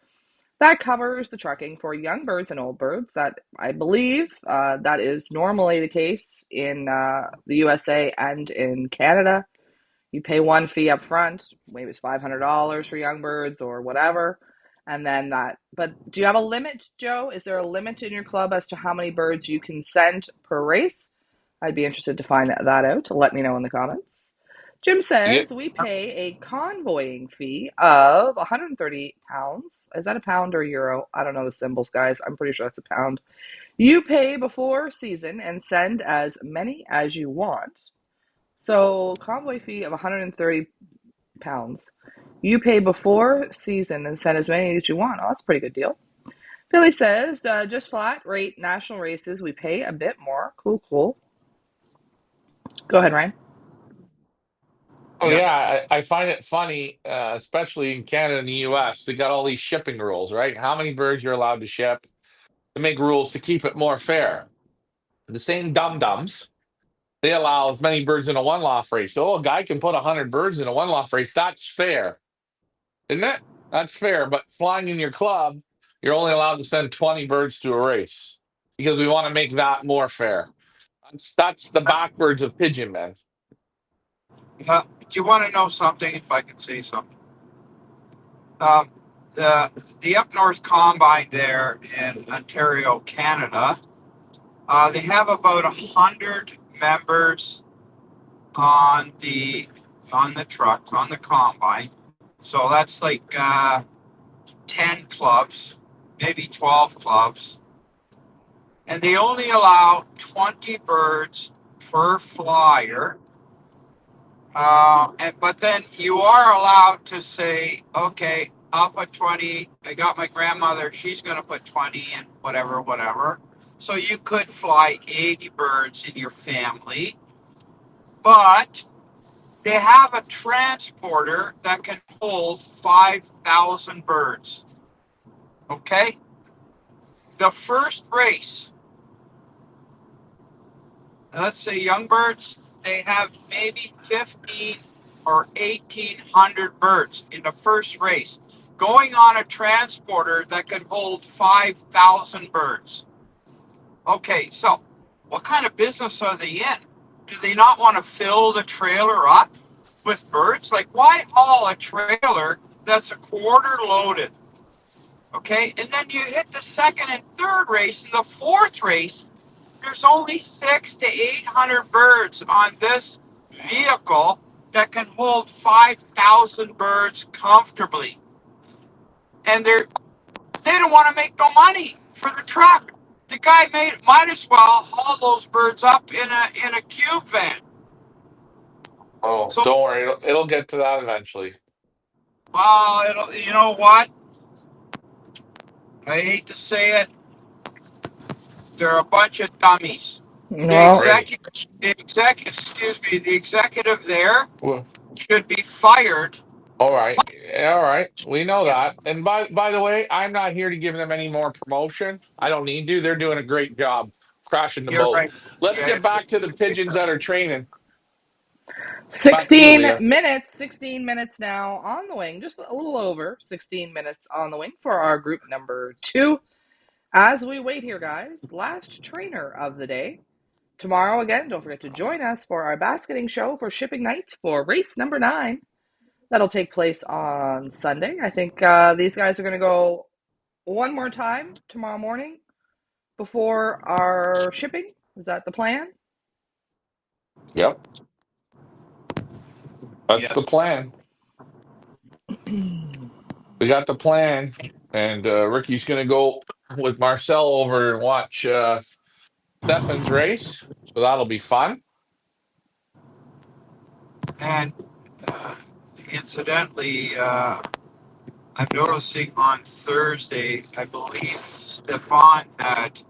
Speaker 2: That covers the trucking for young birds and old birds. That I believe that is normally the case in the USA and in Canada. You pay one fee up front, maybe it's $500 for young birds or whatever, and then that. But do you have a limit, Joe? Is there a limit in your club as to how many birds you can send per race? I'd be interested to find that out. Let me know in the comments. Jim
Speaker 1: Yeah.
Speaker 2: says we pay a convoying fee of £130. Is that a pound or euro? I don't know the symbols, guys. I'm pretty sure that's a pound. You pay before season and send as many as you want. So convoy fee of £130. You pay before season and send as many as you want. Oh, that's a pretty good deal. Billy says just flat rate national races. We pay a bit more. Cool, cool. Go ahead, Ryan.
Speaker 1: Oh
Speaker 3: Yeah.
Speaker 1: yeah, I find it funny, especially in Canada and the U.S. They got all these shipping rules, right? How many birds you're allowed to ship. To make rules to keep it more fair. The same dum dums they allow as many birds in a one loft race. Oh, a guy can put 100 birds in a one loft race. That's fair, isn't it? That's fair. But flying in your club, you're only allowed to send 20 birds to a race because we want to make that more fair. That's the backwards of pigeon men.
Speaker 3: Do you want to know something? If I could say something, um, the the up north combine there in Ontario, Canada, they have about 100 members on the truck on the combine. So that's like 10 clubs, maybe 12 clubs, and they only allow 20 birds per flyer. But then you are allowed to say, okay, I'll put 20. I got my grandmother; she's going to put 20 and whatever, whatever. So you could fly 80 birds in your family, but they have a transporter that can hold 5,000 birds. Okay, the first race, let's say young birds, they have maybe 15 or 1,800 birds in the first race going on a transporter that can hold 5,000 birds. Okay, so what kind of business are they in? Do they not want to fill the trailer up with birds? Like, why haul a trailer that's a quarter loaded? Okay, and then you hit the second and third race. In the fourth race, there's only 600 to 800 birds on this vehicle that can hold 5,000 birds comfortably. And they don't want to make no money for the truck. The guy might as well haul those birds up in a cube van.
Speaker 1: Oh,
Speaker 3: So,
Speaker 1: don't worry, it'll get to that eventually.
Speaker 3: well, you know what? I hate to say it, they're a bunch of dummies. The
Speaker 2: No.
Speaker 1: Great.
Speaker 3: the executive there
Speaker 1: Well,
Speaker 3: should be fired.
Speaker 1: all right, all right. We know
Speaker 3: Yeah,
Speaker 1: that. And by the way, I'm not here to give them any more promotion. I don't need to. They're doing a great job crashing the
Speaker 3: you're
Speaker 1: boat.
Speaker 3: right.
Speaker 1: Let's
Speaker 3: Yeah,
Speaker 1: get back to the pigeons that are training. Back to you,
Speaker 2: 16
Speaker 1: Leah.
Speaker 2: minutes, 16 minutes now on the wing, just a little over 16 minutes on the wing for our group number two. As we wait here, guys, last trainer of the day. Tomorrow, again, don't forget to join us for our basketing show for shipping night for race number 9. That'll take place on Sunday. I think these guys are going to go one more time tomorrow morning before our shipping. Is that the plan?
Speaker 1: Yep, that's the
Speaker 3: yes.
Speaker 1: plan. We got the plan, and Ricky's going to go with Marcel over and watch. Stefan's race, so that'll be fun.
Speaker 3: And uh, incidentally, I'm noticing on Thursday, I believe Stefan had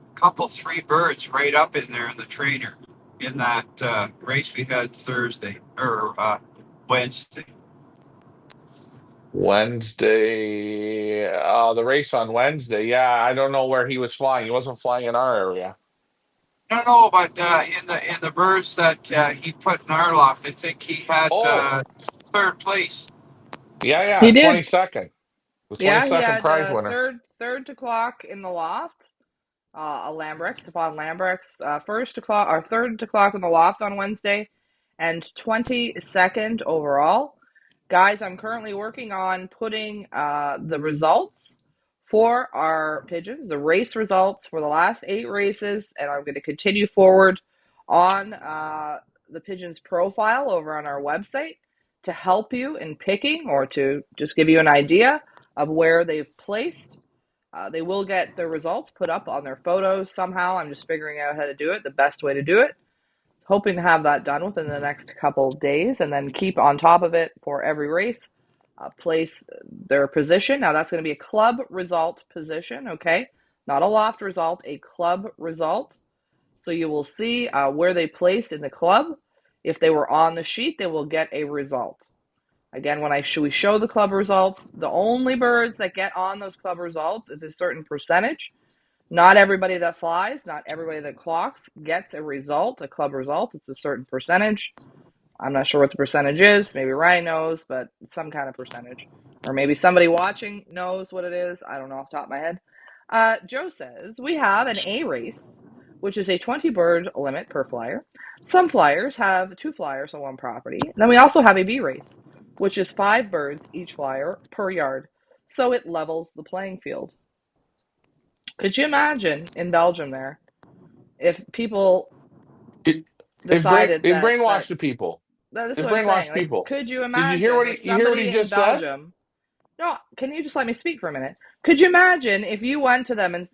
Speaker 3: a couple, three birds right up in there in the trainer in that race we had Thursday or Wednesday.
Speaker 1: Wednesday, the race on Wednesday. Yeah, I don't know where he was flying. He wasn't flying in our area.
Speaker 3: No, no, but in the birds that he put in our loft, I think he had
Speaker 1: Oh,
Speaker 3: third place.
Speaker 1: yeah, yeah,
Speaker 2: He did.
Speaker 1: 22nd. The
Speaker 2: Yeah, he
Speaker 1: 22nd
Speaker 2: had
Speaker 1: prize winner.
Speaker 2: third to clock in the loft. A Lambrex, Stefan Lambrex, first to clock or third to clock in the loft on Wednesday, and 22nd overall. Guys, I'm currently working on putting the results for our pigeons, the race results for the last 8 races, and I'm going to continue forward on the pigeons profile over on our website to help you in picking or to just give you an idea of where they've placed. They will get their results put up on their photos somehow. I'm just figuring out how to do it, the best way to do it. Hoping to have that done within the next couple days and then keep on top of it for every race. Place their position. Now, that's going to be a club result position, okay? Not a loft result, a club result. So you will see where they placed in the club. If they were on the sheet, they will get a result. Again, when we show the club results, the only birds that get on those club results is a certain percentage. Not everybody that flies, not everybody that clocks gets a result, a club result. It's a certain percentage. I'm not sure what the percentage is. Maybe Ryan knows, but it's some kind of percentage. Or maybe somebody watching knows what it is. I don't know off the top of my head. Joe says we have an A race, which is a 20 bird limit per flyer. Some flyers have 2 flyers on one property. Then we also have a B race, which is 5 birds each flyer per yard. So it levels the playing field. Could you imagine in Belgium there if people
Speaker 1: It,
Speaker 2: decided
Speaker 1: it
Speaker 2: that
Speaker 1: brainwashed the people.
Speaker 2: that's
Speaker 1: It
Speaker 2: what I'm saying.
Speaker 1: brainwashed
Speaker 2: Like,
Speaker 1: people.
Speaker 2: could you
Speaker 1: Did you hear
Speaker 2: imagine if
Speaker 1: you hear what he
Speaker 2: somebody in
Speaker 1: just said?
Speaker 2: Belgium, no, can you just let me speak for a minute? Could you imagine if you went to them and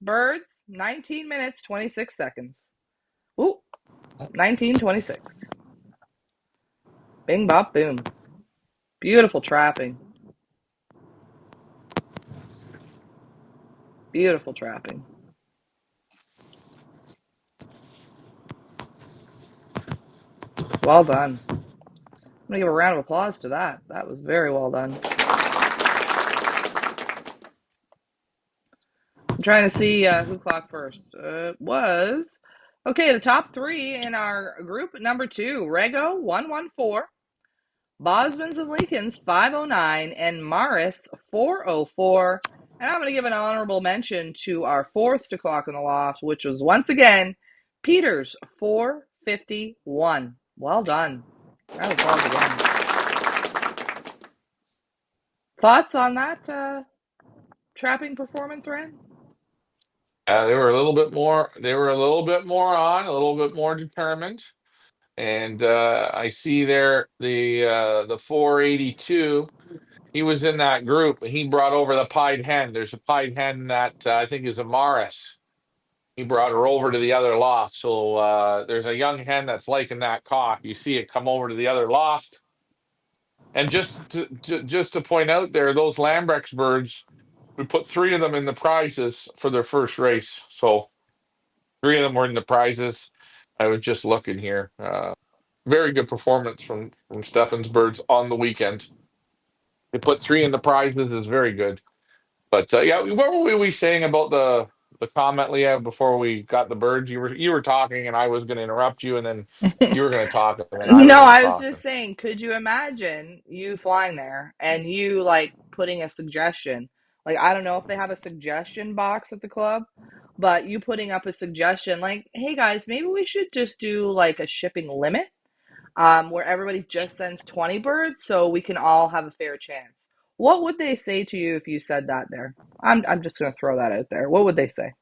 Speaker 2: birds, 19 minutes, 26 seconds. Ooh, 1926. Bing, bop, boom. Beautiful trapping. Beautiful trapping. Well done. I'm going to give a round of applause to that. That was very well done. I'm trying to see who clocked first. It was okay. The top 3 in our group: number 2, Rego 114, Bosmans and Leakins 509, and Morris 404. And I'm going to give an honorable mention to our 4th to clock in the loft, which was once again Peters 451. Well done. Round of applause again. Thoughts on that trapping performance, Ren?
Speaker 1: They were a little bit more. They were a little bit more on, a little bit more determined. And I see there the 482. He was in that group. He brought over the pied hen. There's a pied hen that I think is a Morris. He brought her over to the other loft. So there's a young hen that's liking that cock. You see it come over to the other loft. And just to point out there, those Lambrex birds, we put 3 of them in the prizes for their first race. So 3 of them were in the prizes. I was just looking here. Very good performance from Stefan's birds on the weekend. They put 3 in the prizes is very good. But yeah, what were we saying about the comment, Leah, before we got the birds? You were talking, and I was going to interrupt you, and then you were going to talk, and then I was
Speaker 2: No,
Speaker 1: going to
Speaker 2: I was
Speaker 1: talk.
Speaker 2: just saying, could you imagine you flying there and you like putting a suggestion? Like, I don't know if they have a suggestion box at the club, but you putting up a suggestion like, hey guys, maybe we should just do like a shipping limit, where everybody just sends 20 birds so we can all have a fair chance. What would they say to you if you said that there? I'm just gonna throw that out there. What would they say?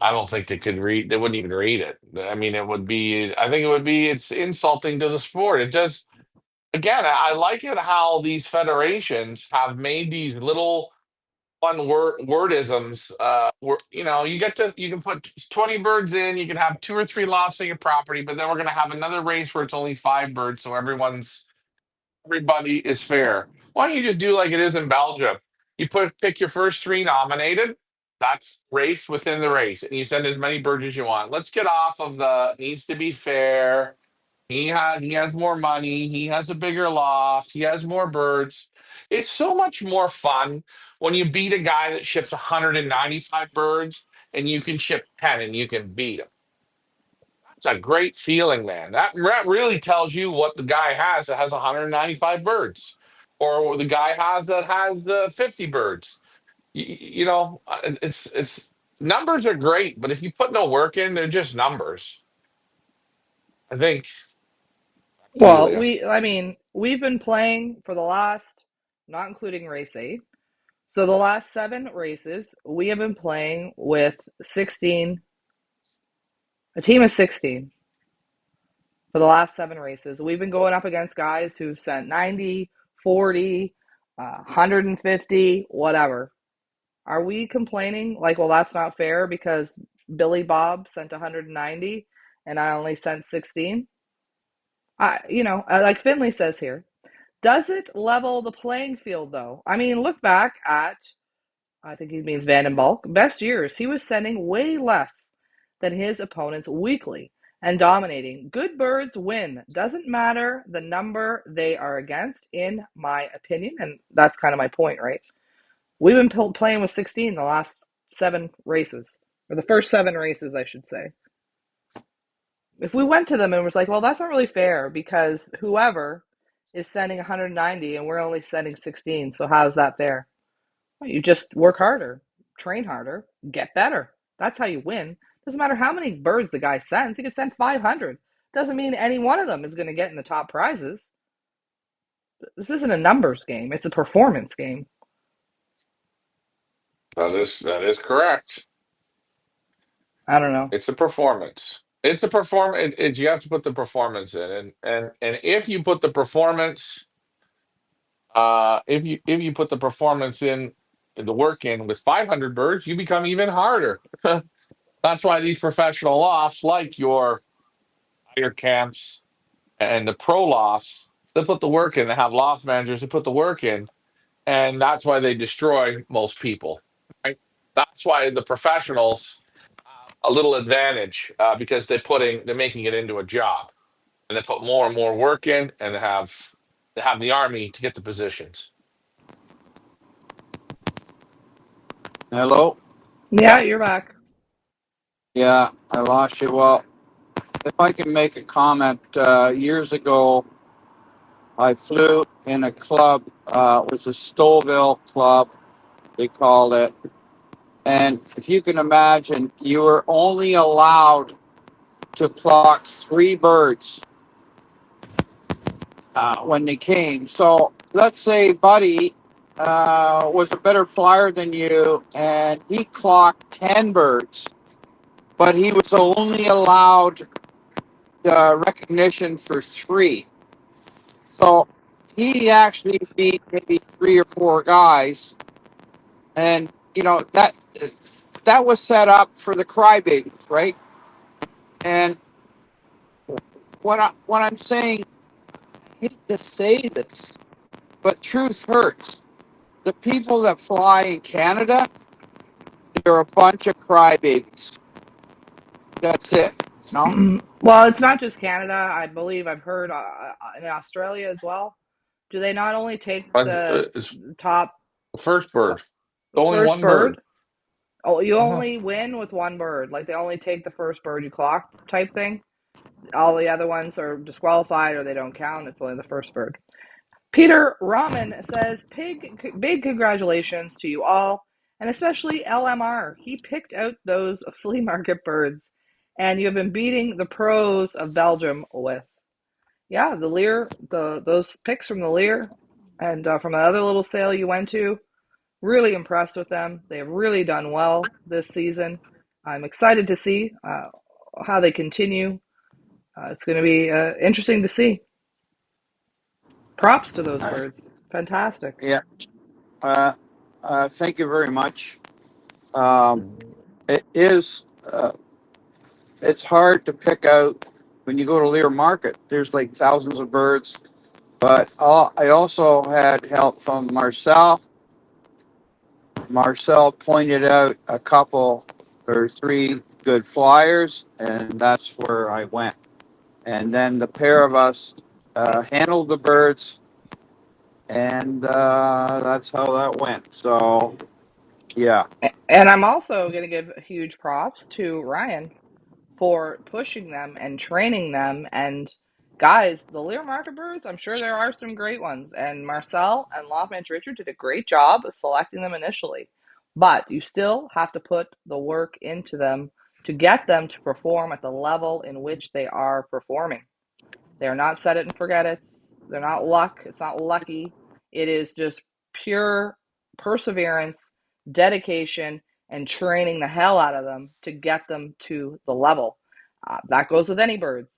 Speaker 1: I don't think they could read. They wouldn't even read it. I mean, it would be. I think it would be. It's insulting to the sport. It just again. I like it how these federations have made these little wordisms. You can put 20 birds in, you can have two or three lots on your property, but then we're gonna have another race where it's only five birds, so everybody is fair. Why don't you just do like it is in Belgium? You pick your first three nominated. That's race within the race, and you send as many birds as you want. Let's get off of the needs to be fair. He has more money. He has a bigger loft. He has more birds. It's so much more fun when you beat a guy that ships 195 birds and you can ship 10 and you can beat him. It's a great feeling, man. That really tells you what the guy has that has 195 birds, or what the guy has that has 50 birds. It's numbers are great, but if you put no work in, they're just numbers. I think to you,
Speaker 2: Well,
Speaker 1: Leah.
Speaker 2: we've been playing for the last, not including race 8. So the last 7 races, we have been playing with 16, a team of 16 for the last 7 races. We've been going up against guys who've sent 90, 40, 150, whatever. Are we complaining like, well, that's not fair because Billy Bob sent 190 and I only sent 16? Like Finley says here, does it level the playing field though? I mean, look back at, I think he means Van den Bulk, best years. He was sending way less than his opponents weekly and dominating. Good birds win. Doesn't matter the number they are against, in my opinion. And that's kind of my point, right? We've been playing with 16 the last 7 races, or the first 7 races, I should say. If we went to them and was like, well, that's not really fair because whoever is sending 190 and we're only sending 16, so how's that fair? Well, you just work harder, train harder, get better. That's how you win. Doesn't matter how many birds the guy sends. He could send 500. Doesn't mean any one of them is going to get in the top prizes. This isn't a numbers game. It's a performance game.
Speaker 1: That is correct.
Speaker 2: I don't know.
Speaker 1: It's a performance. It's a you have to put the performance in, and if you put the performance, if you put the performance in, the work in with 500 birds, you become even harder. That's why these professional lofts, like your camps and the pro lofts, they put the work in. They have loft managers that put the work in, and that's why they destroy most people. Right? That's why the professionals have a little advantage because they're making it into a job, and they put more and more work in, and they have the army to get the positions.
Speaker 3: Hello.
Speaker 2: Yeah,
Speaker 1: Yeah,
Speaker 2: you're back.
Speaker 3: Yeah, I lost you. Well, if I can make a comment, years ago, I flew in a club. It was a Stouffville club, they called it. And if you can imagine, you were only allowed to clock 3 birds when they came. So let's say Buddy was a better flyer than you, and he clocked 10 birds, but he was only allowed recognition for 3. So he actually beat maybe 3 or 4 guys, and that was set up for the crybabies, right? And what I'm saying, I hate to say this, but truth hurts. The people that fly in Canada, they're a bunch of crybabies. That's it. No,
Speaker 2: Well, it's not just Canada. I believe I've heard in Australia as well. Do they not only take the
Speaker 1: It's
Speaker 2: top
Speaker 1: the first bird. Only
Speaker 2: first
Speaker 1: one
Speaker 2: bird?
Speaker 1: bird.
Speaker 2: Oh, you
Speaker 1: Uh-huh.
Speaker 2: only win with one bird. Like they only take the first bird you clock type thing. All the other ones are disqualified or they don't count. It's only the first bird. Peter Rahman says, big congratulations to you all, and especially LMR. He picked out those flea market birds, and you have been beating the pros of Belgium with. Yeah, the Lear, those picks from the Lear, and from the other little sale you went to. Really impressed with them. They have really done well this season. I'm excited to see how they continue. It's going to be interesting to see. Props to those birds. Fantastic.
Speaker 3: yeah. Thank you very much. Um, it is. It's hard to pick out when you go to Lear Market. There's like thousands of birds, but I also had help from Marcel. Marcel pointed out a couple or three good flyers, and that's where I went. And then the pair of us handled the birds, and that's how that went. So, yeah.
Speaker 2: And I'm also going to give huge props to Ryan for pushing them and training them. And guys, the Lear market birds, I'm sure there are some great ones. And Marcel and Lofmanch Richard did a great job of selecting them initially. But you still have to put the work into them to get them to perform at the level in which they are performing. They're not set it and forget it. They're not luck. It's not lucky. It is just pure perseverance, dedication, and training the hell out of them to get them to the level. That goes with any birds.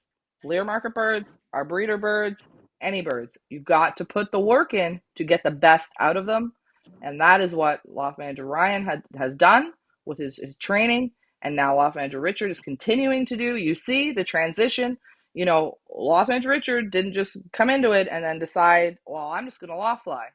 Speaker 2: Lear market birds, our breeder birds, any birds. You've got to put the work in to get the best out of them. And that is what Loft Manager Ryan has done with his training. And now Loft Manager Richard is continuing to do. You see the transition. Loft Manager Richard didn't just come into it and then decide, well, I'm just going to loft fly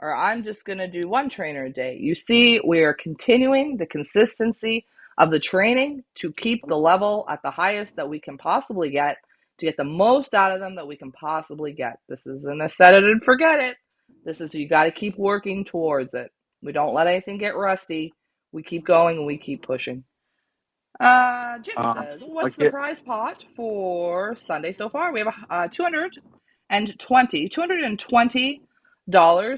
Speaker 2: or I'm just going to do one trainer a day. You see, we are continuing the consistency of the training to keep the level at the highest that we can possibly get, to get the most out of them that we can possibly get. This isn't a set it and forget it. This is, you got to keep working towards it. We don't let anything get rusty. We keep going and we keep pushing. Jim
Speaker 3: Um,
Speaker 2: says, what's
Speaker 3: like
Speaker 2: the prize pot for Sunday so far? We have $220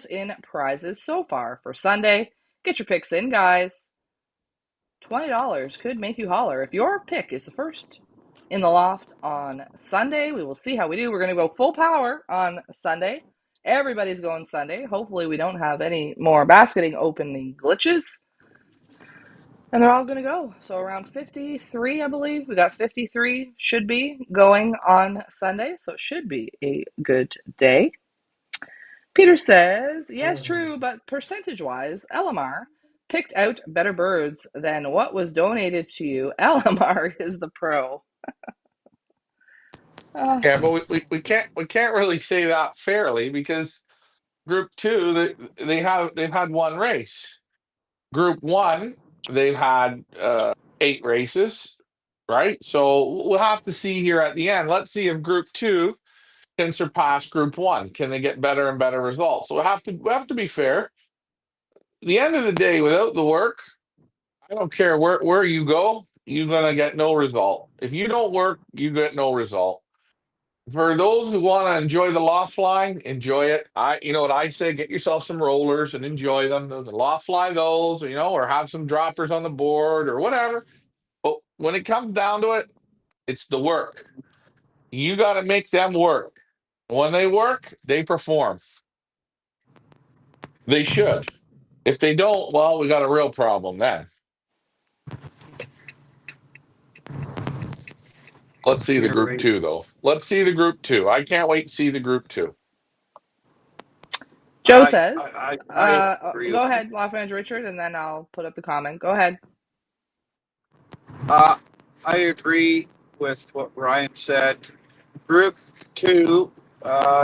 Speaker 2: in prizes so far for Sunday. Get your picks in, guys. $20 could make you holler. If your pick is the first in the loft on Sunday, we will see how we do. We're going to go full power on Sunday. Everybody's going Sunday. Hopefully, we don't have any more basketing opening glitches. And they're all going to go. So around 53, I believe. We got 53 should be going on Sunday. So it should be a good day. Peter says, yes, true, but percentage-wise, LMR picked out better birds than what was donated to you. LMR is the pro. Uh,
Speaker 1: Yeah, but we can't really say that fairly because Group Two they've had one race. Group One they've had 8 races, right? So we'll have to see here at the end. Let's see if Group Two can surpass Group One. Can they get better and better results? So we have to be fair. At the end of the day, without the work, I don't care where you go, you're gonna get no result. If you don't work, you get no result. For those who want to enjoy the loft flying, enjoy it. You know what I say, get yourself some rollers and enjoy them. The loft fly those, or have some droppers on the board or whatever. But when it comes down to it, it's the work. You got to make them work. When they work, they perform. They should. If they don't, well, we got a real problem then. Let's see the
Speaker 3: you're
Speaker 1: group
Speaker 3: right.
Speaker 1: two, though. Let's see the group two. I can't wait to see the group two.
Speaker 2: Joe says,
Speaker 3: I agree
Speaker 2: go
Speaker 3: with you.
Speaker 2: ahead, Los Angeles Richard, and then I'll put up the comment. Go ahead.
Speaker 3: Uh, I agree with what Ryan said. Group two,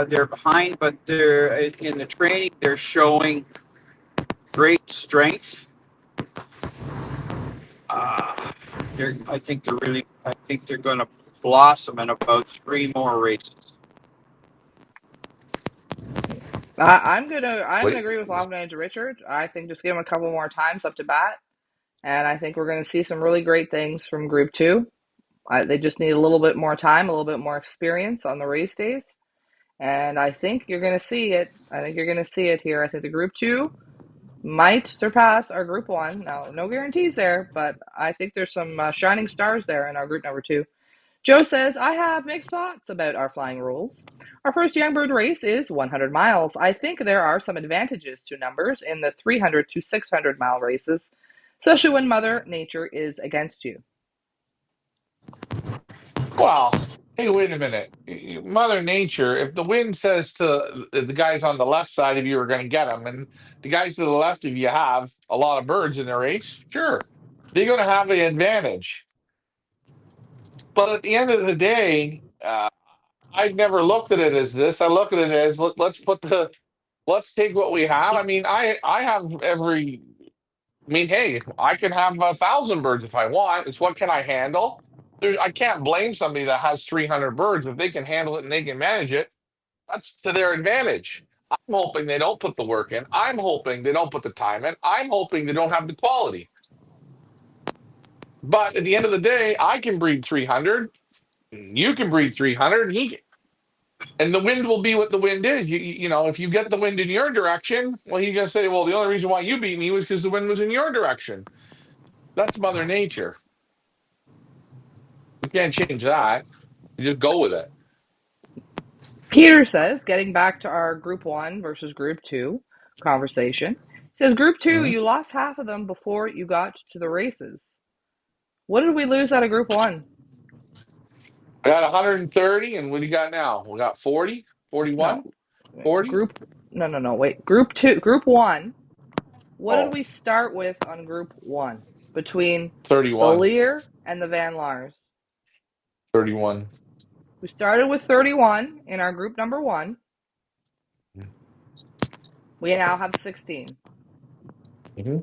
Speaker 3: they're behind, but they're in the training. They're showing great strength. Uh, I think they're going to blossom in about 3 more races.
Speaker 2: I'm gonna
Speaker 1: Wait.
Speaker 2: agree with Los Angeles Richard. I think just give him a couple more times up to bat, and I think we're gonna see some really great things from Group Two. They just need a little bit more time, a little bit more experience on the race days. And I think you're going to see it. I think you're going to see it here. I think the Group 2 might surpass our Group 1. Now, no guarantees there, but I think there's some shining stars there in our Group number 2. Joe says, I have mixed thoughts about our flying rules. Our first young bird race is 100 miles. I think there are some advantages to numbers in the 300 to 600-mile races, especially when Mother Nature is against you.
Speaker 1: Well, hey, wait a minute. Mother Nature, if the wind says to the guys on the left side of you are going to get them, and the guys to the left of you have a lot of birds in their race, sure, they're going to have the advantage. But at the end of the day, I've never looked at it as this. I look at it as let's take what we have. I mean, I have every. I mean, hey, I can have 1,000 birds if I want. It's what can I handle? I can't blame somebody that has 300 birds if they can handle it and they can manage it. That's to their advantage. I'm hoping they don't put the work in. I'm hoping they don't put the time in. I'm hoping they don't have the quality. But at the end of the day, I can breed 300. You can breed 300, and and the wind will be what the wind is. If you get the wind in your direction, well, you're gonna say, well, the only reason why you beat me was because the wind was in your direction. That's Mother Nature. You can't change that. You just go with it.
Speaker 2: Peter says, getting back to our group one versus group two conversation, says group two,
Speaker 1: Mhm.
Speaker 2: you lost half of them before you got to the races. What did we lose out of group one?
Speaker 1: I got 130, and what do you got now? We got 40,
Speaker 2: No,
Speaker 1: 41, 40.
Speaker 2: group, no, wait. Group two, group one. What did
Speaker 1: Oh,
Speaker 2: we start with on group one between the
Speaker 1: 31,
Speaker 2: Lear and the Van Lars?
Speaker 1: 31.
Speaker 2: We started with 31 in our group number one. We now have 16.
Speaker 1: Mm-hmm.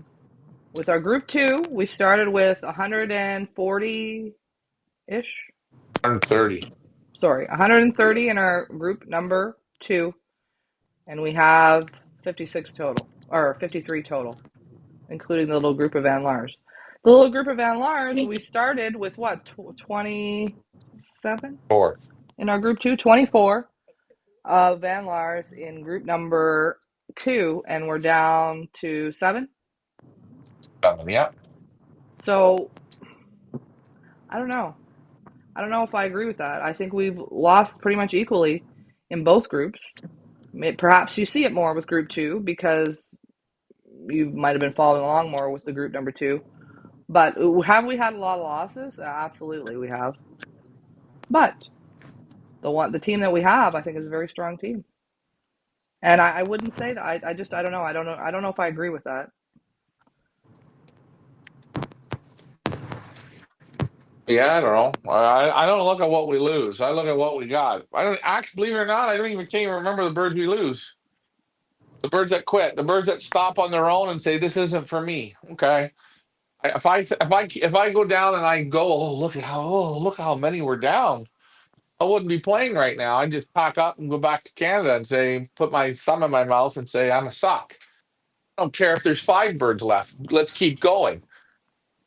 Speaker 2: With our group two, we started with 140 ish.
Speaker 1: 130.
Speaker 2: Sorry, 130 in our group number two, and we have 56 total, or 53 total, including the little group of Van Lars. The little group of Van Lars, we started with what, 27
Speaker 1: 4.
Speaker 2: in our group two, 24 of Van Lars in group number two, and we're down to 7.
Speaker 1: 7, yeah.
Speaker 2: So I don't know. I don't know if I agree with that. I think we've lost pretty much equally in both groups. Perhaps you see it more with group two because you might have been following along more with the group number two. But have we had a lot of losses? Absolutely, we have. But the team that we have, I think, is a very strong team. And I wouldn't say that. I don't know. I don't know if I agree with that.
Speaker 1: Yeah, I don't know. I don't look at what we lose. I look at what we got. I don't actually, believe it or not, I don't even can't even remember the birds we lose. The birds that quit, the birds that stop on their own and say, "This isn't for me." Okay, if I go down and I go, look how many we're down. I wouldn't be playing right now. I'd just pack up and go back to Canada and say, put my thumb in my mouth and say, I'm a suck. I don't care if there's 5 birds left. Let's keep going.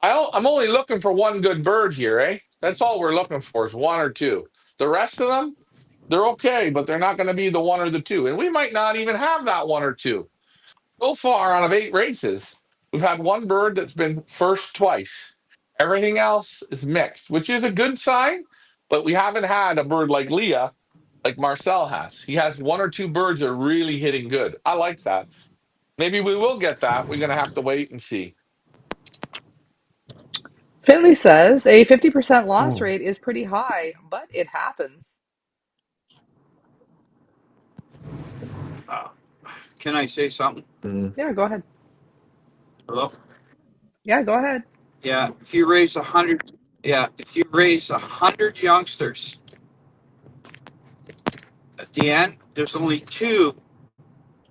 Speaker 1: I'm only looking for one good bird here, eh? That's all we're looking for is one or two. The rest of them, they're okay, but they're not going to be the one or the two. And we might not even have that one or two. So far, out of 8 races, we've had one bird that's been first twice. Everything else is mixed, which is a good sign, but we haven't had a bird like Leah, like Marcel has. He has one or two birds that are really hitting good. I like that. Maybe we will get that. We're going to have to wait and see.
Speaker 2: Finley says a 50% loss
Speaker 1: Mm.
Speaker 2: rate is pretty high, but it happens.
Speaker 3: Can I say something?
Speaker 1: Mm.
Speaker 2: Yeah, go ahead.
Speaker 3: Hello?
Speaker 2: Yeah, go ahead.
Speaker 3: Yeah, if you raise 100, yeah, if you raise 100 youngsters, at the end, there's only 2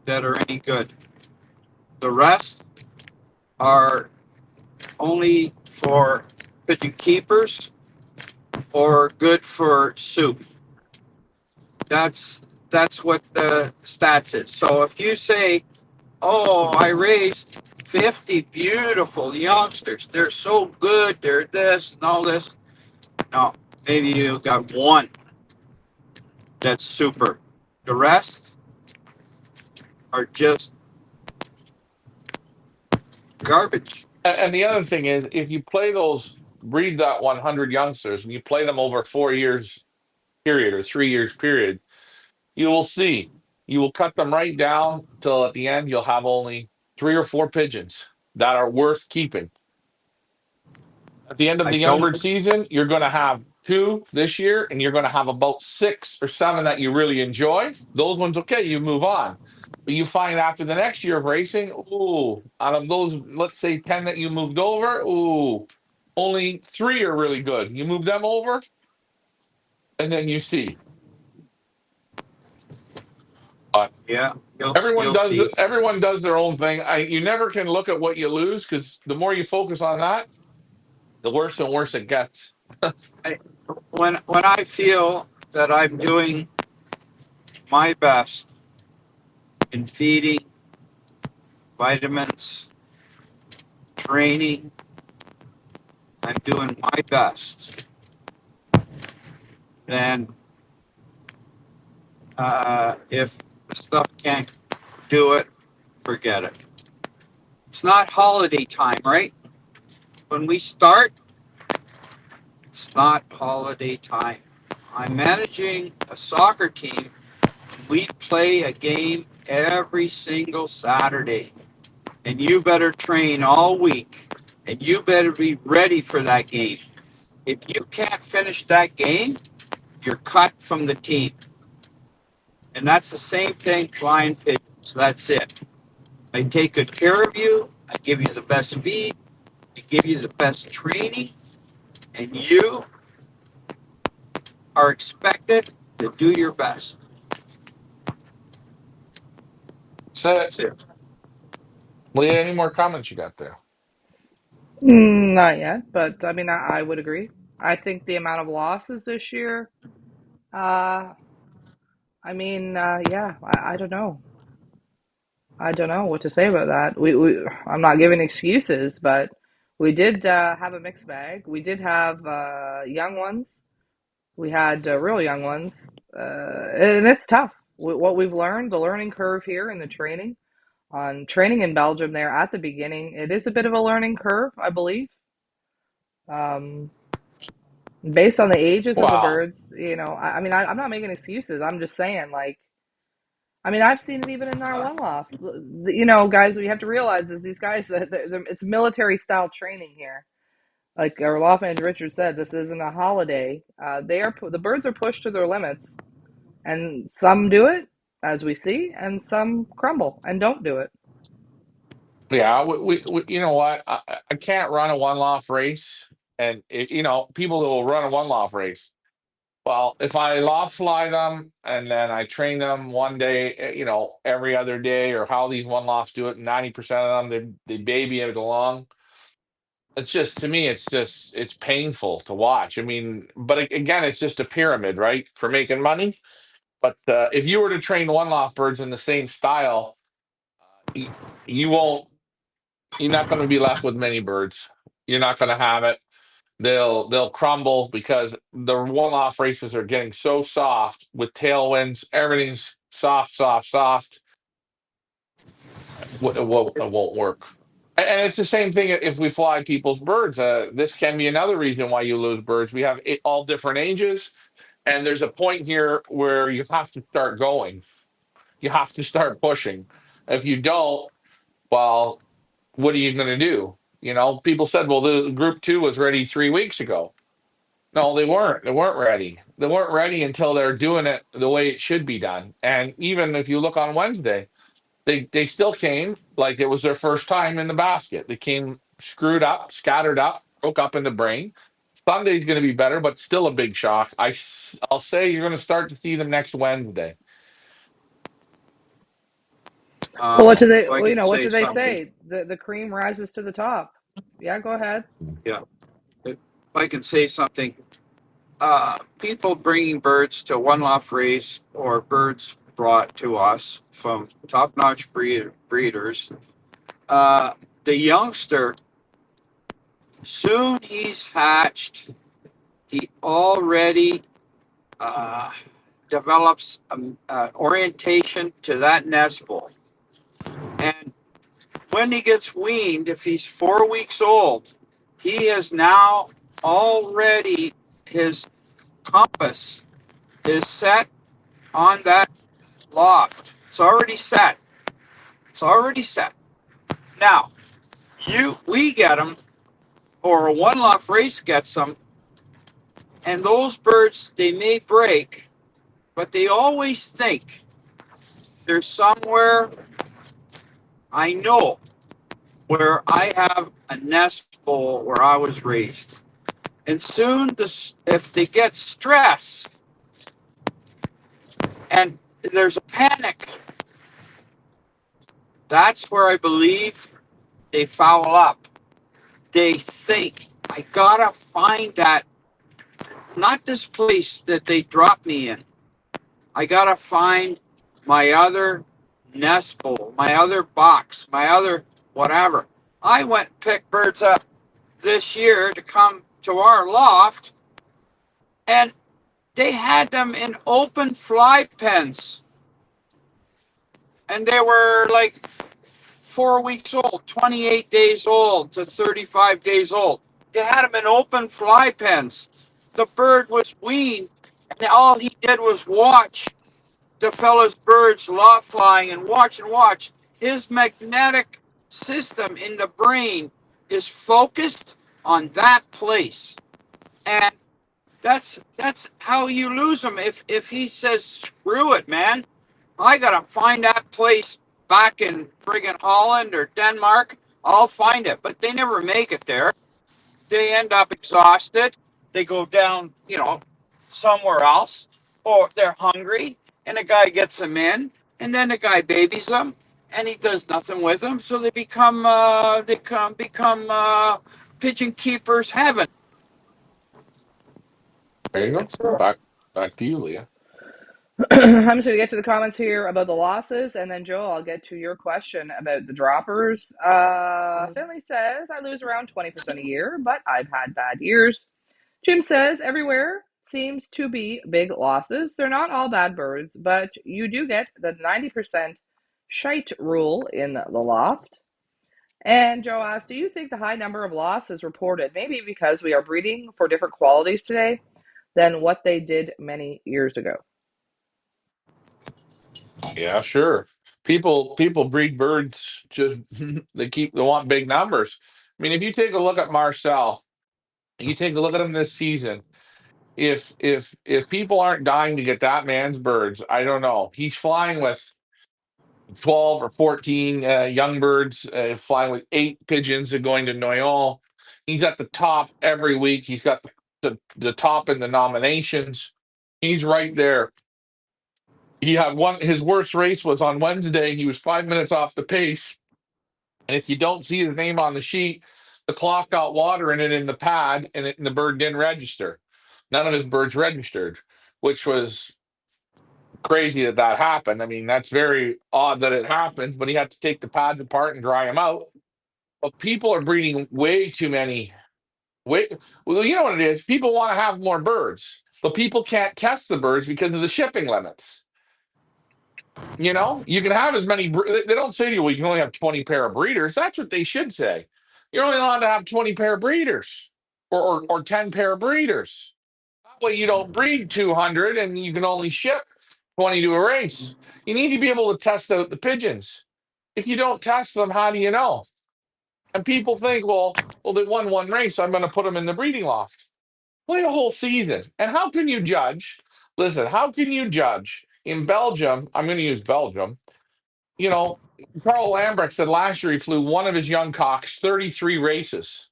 Speaker 3: that are any good. The rest are only for pigeon keepers or good for soup. That's what the stats is. So if you say, "Oh, I raised 50 beautiful youngsters. They're so good. They're this and all this." No, maybe you got one that's super. The rest are just garbage.
Speaker 1: And the other thing is, if you play breed that 100 youngsters and you play them over 4 years period or 3 years period, you will see. You will cut them right down till at the end you'll have only 3 or 4 pigeons that are worth keeping. At the end of
Speaker 3: I
Speaker 1: the
Speaker 3: don't.
Speaker 1: younger season, you're going to have 2 this year, and you're going to have about 6 or 7 that you really enjoy. Those ones, okay, you move on. But you find after the next year of racing, ooh, out of those, let's say 10 that you moved over, ooh, only 3 are really good. You move them over, and then you see. But
Speaker 3: Yeah,
Speaker 1: everyone
Speaker 3: you'll
Speaker 1: does
Speaker 3: see.
Speaker 1: everyone does their own thing. You never can look at what you lose, because the more you focus on that, the worse and worse it gets.
Speaker 3: I, when I feel that I'm doing my best in feeding, vitamins, training, I'm doing my best. Then if the stuff can't do it, forget it. It's not holiday time, right? When we start, it's not holiday time. I'm managing a soccer team. We play a game every single Saturday. And you better train all week. And you better be ready for that game. If you can't finish that game, you're cut from the team. And that's the same thing flying pigeons. That's it. I take good care of you. I give you the best feed. I give you the best training. And you are expected to do your best.
Speaker 1: So,
Speaker 3: That's it.
Speaker 1: Leah, any more comments you got there?
Speaker 2: Not yet, but I mean, I would agree. I think the amount of losses this year, uh, I mean, yeah, I don't know. I don't know what to say about that. I'm not giving excuses, but we did have a mixed bag. We did have young ones. We had real young ones, and it's tough. What we've learned, the learning curve here in the training, on training in Belgium there at the beginning, it is a bit of a learning curve, I believe. Um, Based on the ages of the
Speaker 1: Wow.
Speaker 2: birds, I mean, I'm not making excuses. I'm just saying, like, I mean, I've seen it even in our one loft. Guys, what you have to realize is these guys, it's military style training here. Like our loft manager Richard said, this isn't a holiday. The birds are pushed to their limits, and some do it, as we see, and some crumble and don't do it.
Speaker 1: Yeah, you know what? I can't run a one loft race, and people that will run a one loft race. Well, if I loft fly them and then I train them one day, every other day, or how these one lofts do it, 90% of them they baby it along. It's just, to me, it's painful to watch. I mean, but again, it's just a pyramid, right, for making money. But if you were to train one loft birds in the same style, you, you won't. You're not going to be left with many birds. You're not going to have it. They'll crumble because the one-off races are getting so soft with tailwinds. Everything's soft, soft, soft. It won't work. And it's the same thing if we fly people's birds. This can be another reason why you lose birds. We have all different ages, and there's a point here where you have to start going. You have to start pushing. If you don't, well, what are you going to do? People said, well, the group 2 was ready 3 weeks ago. No, they weren't. They weren't ready. They weren't ready until they're doing it the way it should be done. And even if you look on Wednesday, they still came like it was their first time in the basket. They came screwed up, scattered up, broke up in the brain. Sunday's going to be better, but still a big shock. I'll say you're going to start to see them next Wednesday.
Speaker 2: Well, what do
Speaker 3: If
Speaker 2: they?
Speaker 3: I
Speaker 2: Well,
Speaker 3: can
Speaker 2: what
Speaker 3: say
Speaker 2: do they
Speaker 3: something,
Speaker 2: say? The cream rises to the top. Yeah, go ahead.
Speaker 3: yeah. If I can say something, people bringing birds to one off race or birds brought to us from top notch breeders, the youngster, soon he's hatched, he already uh, develops orientation to that nest bowl. And when he gets weaned, if he's 4 weeks old, he is now already, his compass is set on that loft. It's already set. It's already set. Now, we get them, or a one loft race gets them, And those birds, they may break, but they always think there's somewhere I know where I have a nest bowl where I was raised. And soon, if they get stress and there's a panic, that's where I believe they foul up. They think, I gotta find that, not this place that they dropped me in. I gotta find my other nest bowl, my other box, my other whatever. I went and picked birds up this year to come to our loft, and they had them in open fly pens, and they were like 4 weeks old, 28 days old to 35 days old. They had them in open fly pens. The bird was weaned, and all he did was watch the fella's birds loft flying and watch and watch. His magnetic system in the brain is focused on that place. And that's how you lose him. If he says, screw it, man, I gotta find that place back in friggin' Holland or Denmark, I'll find it. But they never make it there. They end up exhausted. They go down, somewhere else, or they're hungry, and a guy gets them in, and then the guy babies them, and he does nothing with them, so they become pigeon keepers heaven.
Speaker 1: There you go. Back to you, Leah.
Speaker 2: I'm just going to get to the comments here about the losses, and then Joe, I'll get to your question about the droppers. Finley says, I lose around 20% a year, but I've had bad years. Jim says, everywhere seems to be big losses. They're not all bad birds, but you do get the 90% shite rule in the loft. And Joe asked, do you think the high number of losses reported maybe because we are breeding for different qualities today than what they did many years ago?
Speaker 1: Yeah, sure. People breed birds just they want big numbers. I mean, if you take a look at Marcel, you take a look at him this season. If people aren't dying to get that man's birds, I don't know. He's flying with 12 or 14 young birds, flying with 8 pigeons and going to Noyon. He's at the top every week. He's got the top in the nominations. He's right there. He had his worst race was on Wednesday. He was 5 minutes off the pace. And if you don't see his name on the sheet, the clock got water in it in the pad, and the bird didn't register. None of his birds registered, which was crazy that happened. I mean, that's very odd that it happens, but he had to take the pads apart and dry them out. But people are breeding way too many. Well, you know what it is? People want to have more birds, but people can't test the birds because of the shipping limits. You can have as many. They don't say to you, well, you can only have 20 pair of breeders. That's what they should say. You're only allowed to have 20 pair of breeders or 10 pair of breeders. That way you don't breed 200 and you can only ship 20 to a race. You need to be able to test out the pigeons. If you don't test them, how do you know? And people think, well, they won one race, I'm going to put them in the breeding loft. Play a whole season. And how can you judge? Listen, how can you judge in Belgium? I'm going to use Belgium. You know, Carl Lambrecht said last year he flew one of his young cocks 33 races.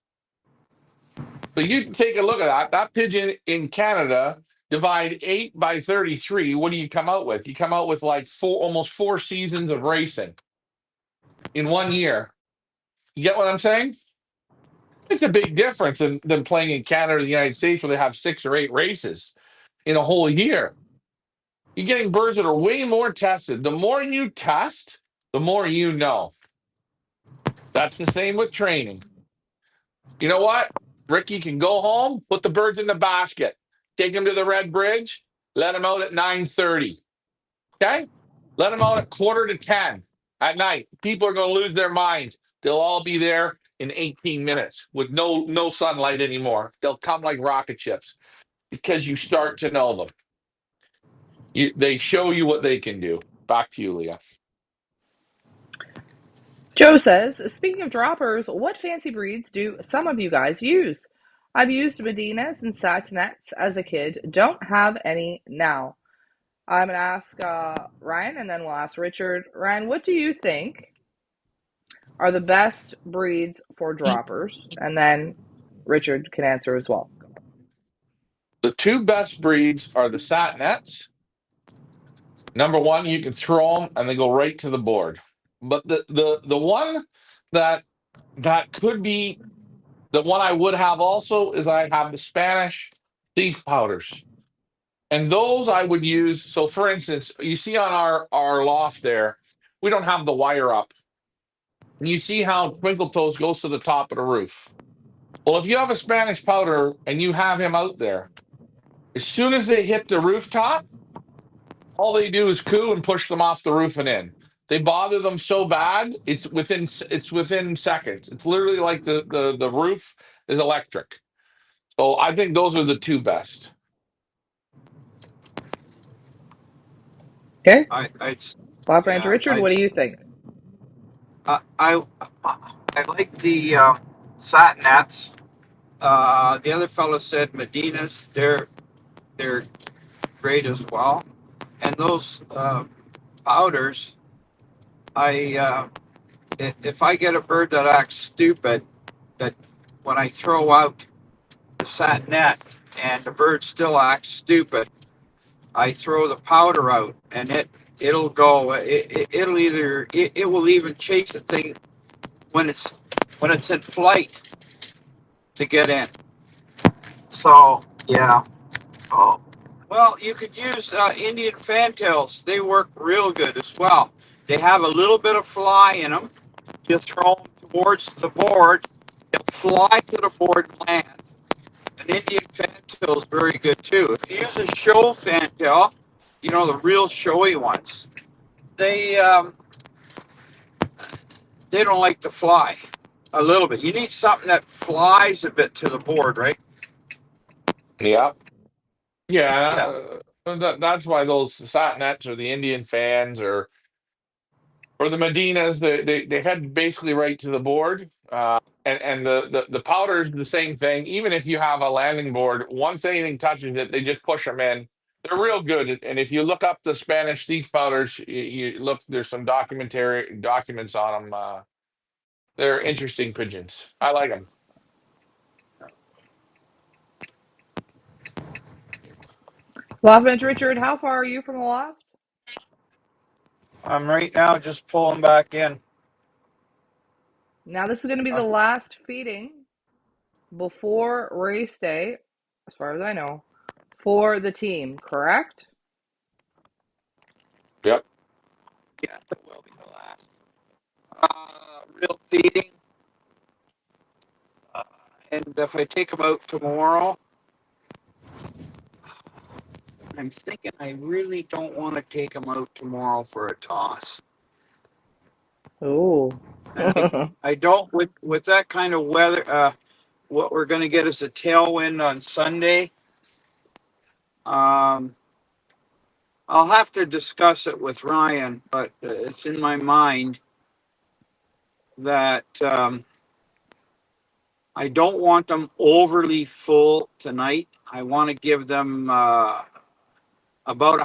Speaker 1: So you take a look at that. That pigeon in Canada, divide 8 by 33. What do you come out with? You come out with like almost 4 seasons of racing in 1 year. You get what I'm saying? It's a big difference than playing in Canada or the United States where they have 6 or 8 races in a whole year. You're getting birds that are way more tested. The more you test, the more you know. That's the same with training. You know what? Ricky can go home, put the birds in the basket, take them to the Red Bridge, let them out at 9:30. Okay? Let them out at quarter to 10 at night. People are going to lose their minds. They'll all be there in 18 minutes with no sunlight anymore. They'll come like rocket ships because you start to know them. They show you what they can do. Back to you, Leah.
Speaker 2: Joe says, speaking of droppers, what fancy breeds do some of you guys use? I've used Medinas and Satinets as a kid. Don't have any now. I'm going to ask Ryan, and then we'll ask Richard. Ryan, what do you think are the best breeds for droppers? And then Richard can answer as well.
Speaker 1: The two best breeds are the Satinets. Number one, you can throw them and they go right to the board. But the one that could be the one I would have also is I have the Spanish thief powders. And those I would use. So for instance, you see on our loft there, we don't have the wire up. And you see how Twinkle Toes goes to the top of the roof. Well, if you have a Spanish powder and you have him out there, as soon as they hit the rooftop, all they do is coo and push them off the roof and in. They bother them so bad, it's within seconds. It's literally like the roof is electric. So I think those are the two best.
Speaker 2: Okay.
Speaker 3: I
Speaker 2: Well,
Speaker 3: yeah,
Speaker 2: Richard, what do you think?
Speaker 3: I like the Satinets. The other fellow said Medinas. They're great as well. And those powders, I if I get a bird that acts stupid, that when I throw out the Satinet and the bird still acts stupid, I throw the powder out and it'll go. It will even chase the thing when it's in flight to get in. So yeah. Oh. Well, you could use Indian fantails. They work real good as well. They have a little bit of fly in them. You throw them towards the board, they'll fly to the board and land. An Indian fantail is very good too. If you use a show fantail, the real showy ones, they they don't like to fly a little bit. You need something that flies a bit to the board, right?
Speaker 1: Yeah.
Speaker 3: Yeah.
Speaker 1: Yeah. That's why those Satinets or the Indian fans or the Medinas, they head basically right to the board. And the powder is the same thing. Even if you have a landing board, once anything touches it, they just push them in. They're real good. And if you look up the Spanish thief powders, you look. There's some documents on them. They're interesting pigeons. I like them.
Speaker 2: Well, Richard, how far are you from the loft?
Speaker 3: I'm right now just pulling back in.
Speaker 2: Now, this is going to be the
Speaker 3: Uh,
Speaker 2: last feeding before race day, as far as I know, for the team, correct?
Speaker 1: Yep.
Speaker 3: yeah, that will be the last. Real feeding. And if I take them out tomorrow, I'm thinking I really don't want to take them out tomorrow for a toss.
Speaker 2: Oh.
Speaker 3: And I don't with that kind of weather. What we're going to get is a tailwind on Sunday. Um, I'll have to discuss it with Ryan, but it's in my mind that I don't want them overly full tonight. I want to give them about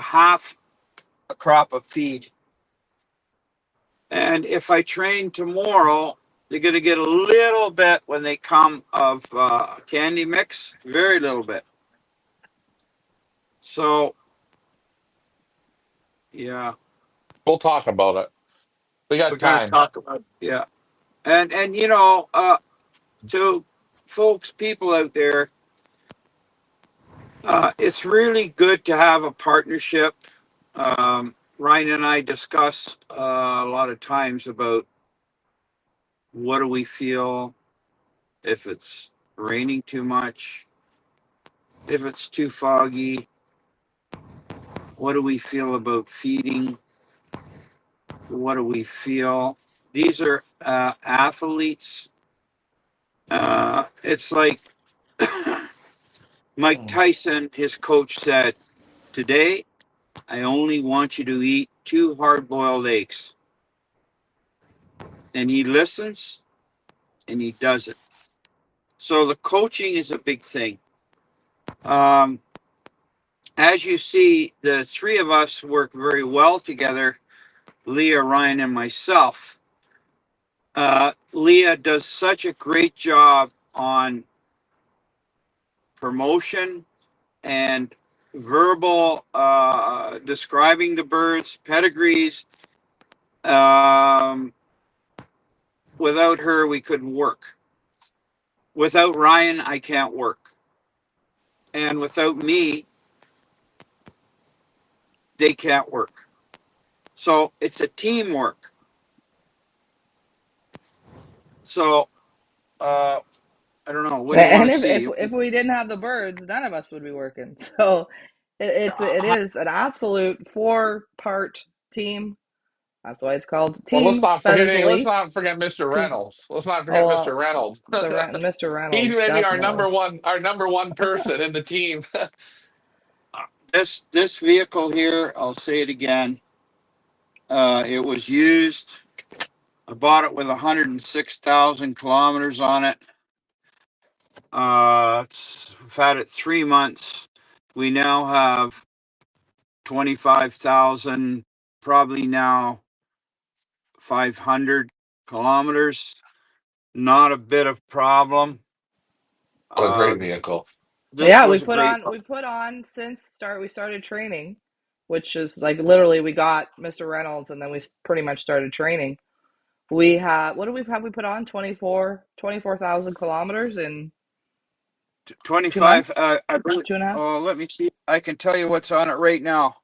Speaker 3: a crop of feed. And if I train tomorrow, they're going to get a little bit when they come of candy mix, very little bit. So, yeah,
Speaker 1: We'll talk about it. We
Speaker 3: we
Speaker 1: got
Speaker 3: got to
Speaker 1: time.
Speaker 3: talk about yeah, and to folks, people out there, it's really good to have a partnership. Ryan and I discuss a lot of times about what do we feel if it's raining too much, if it's too foggy, what do we feel about feeding, what do we feel. These are athletes. It's like Mike Tyson, his coach said, today I only want you to eat 2 hard-boiled eggs. And he listens and he does it. So the coaching is a big thing. Um, as you see, the three of us work very well together, Leah, Ryan, and myself. Leah does such a great job on promotion and verbal describing the birds, pedigrees. Um, without her, we couldn't work. Without Ryan, I can't work. And without me, they can't work. So it's a teamwork. So I don't know. What do you want
Speaker 2: And
Speaker 3: to
Speaker 2: if, if
Speaker 3: see?
Speaker 2: if we didn't have the birds, none of us would be working. So it is an absolute four-part team. That's why it's called
Speaker 1: Well,
Speaker 2: Team Feathers
Speaker 1: let's
Speaker 2: Elite.
Speaker 1: not forget Mr.
Speaker 2: Because
Speaker 1: Reynolds. Let's not forget
Speaker 2: oh
Speaker 1: Mr.
Speaker 2: well,
Speaker 1: Reynolds.
Speaker 2: Mr.
Speaker 1: He's
Speaker 2: Reynolds
Speaker 1: maybe
Speaker 2: definitely.
Speaker 1: our number one person in the team.
Speaker 3: This vehicle here, I'll say it again. It was used. I bought it with 106,000 kilometers on it. I've had it 3 months. We now have 25,000, probably now 500 kilometers. Not a bit of problem.
Speaker 1: What a
Speaker 3: Uh,
Speaker 1: great vehicle.
Speaker 3: this
Speaker 2: Yeah,
Speaker 3: was a great.
Speaker 2: we put on since we started training, which is like literally we got Mr. Reynolds and then we pretty much started training. We have what do we have we put on 24,000 kilometers in 2 months,
Speaker 3: 25. I really.
Speaker 2: two and a half.
Speaker 3: Oh, let me see. I can tell you what's on it right now.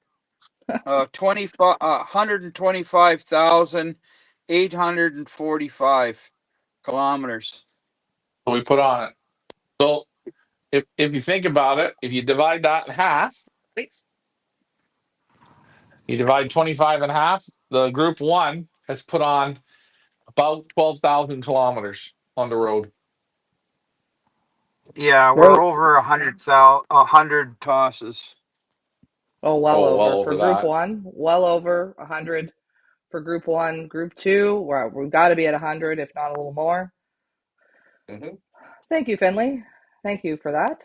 Speaker 3: 125,845 kilometers.
Speaker 1: We put on it. So if you think about it, if you divide that in half, right, you divide 25 in half, the group one has put on about 12,000 kilometers on the road.
Speaker 3: Yeah, we're
Speaker 2: Road.
Speaker 3: over 100,000, 100 tosses.
Speaker 2: Oh, well
Speaker 1: Oh, well
Speaker 2: over for
Speaker 1: over
Speaker 2: group
Speaker 1: that.
Speaker 2: one, well over 100 for group one. Group two, we've got to be at 100, if not a little more.
Speaker 1: Mhm.
Speaker 2: Thank you, Finley. Thank you for that.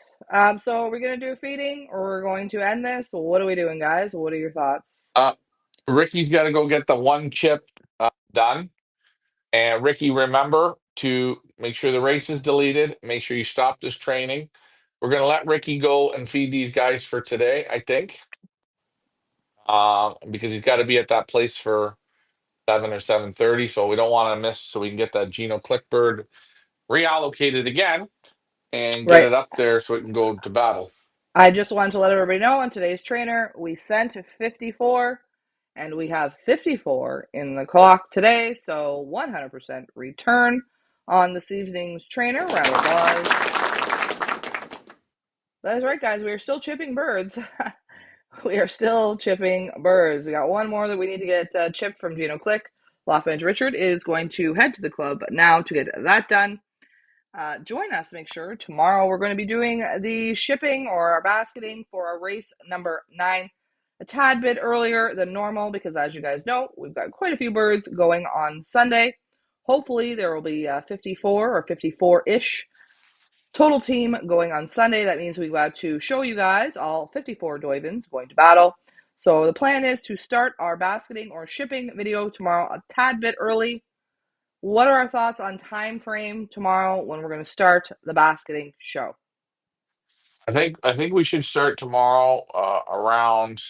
Speaker 2: So are we going to do feeding or we're going to end this? What are we doing, guys? What are your thoughts?
Speaker 1: Uh, Ricky's got to go get the one chip done. And Ricky, remember to make sure the race is deleted. Make sure you stop this training. We're going to let Ricky go and feed these guys for today, I think, because he's got to be at that place for 7 or 7:30. So we don't want to miss. So we can get that Geno Clickbird reallocated again and get
Speaker 2: Right.
Speaker 1: it up there so it can go to battle.
Speaker 2: I just wanted to let everybody know on today's trainer, we sent 54 and we have 54 in the clock today. So 100% return on this evening's trainer. Round of applause. That is right, guys. We are still chipping birds. We are still chipping birds. We got one more that we need to get chipped from Geno Click. Loftbench Richard is going to head to the club now to get that done. Join us, make sure. Tomorrow we're going to be doing the shipping or our basketing for our race number 9 a tad bit earlier than normal because, as you guys know, we've got quite a few birds going on Sunday. Hopefully, there will be 54 or 54-ish total team going on Sunday. That means we've got to show you guys all 54 Doivens going to battle. So the plan is to start our basketing or shipping video tomorrow a tad bit early. What are our thoughts on time frame tomorrow when we're going to start the basketing show?
Speaker 1: I think we should start tomorrow around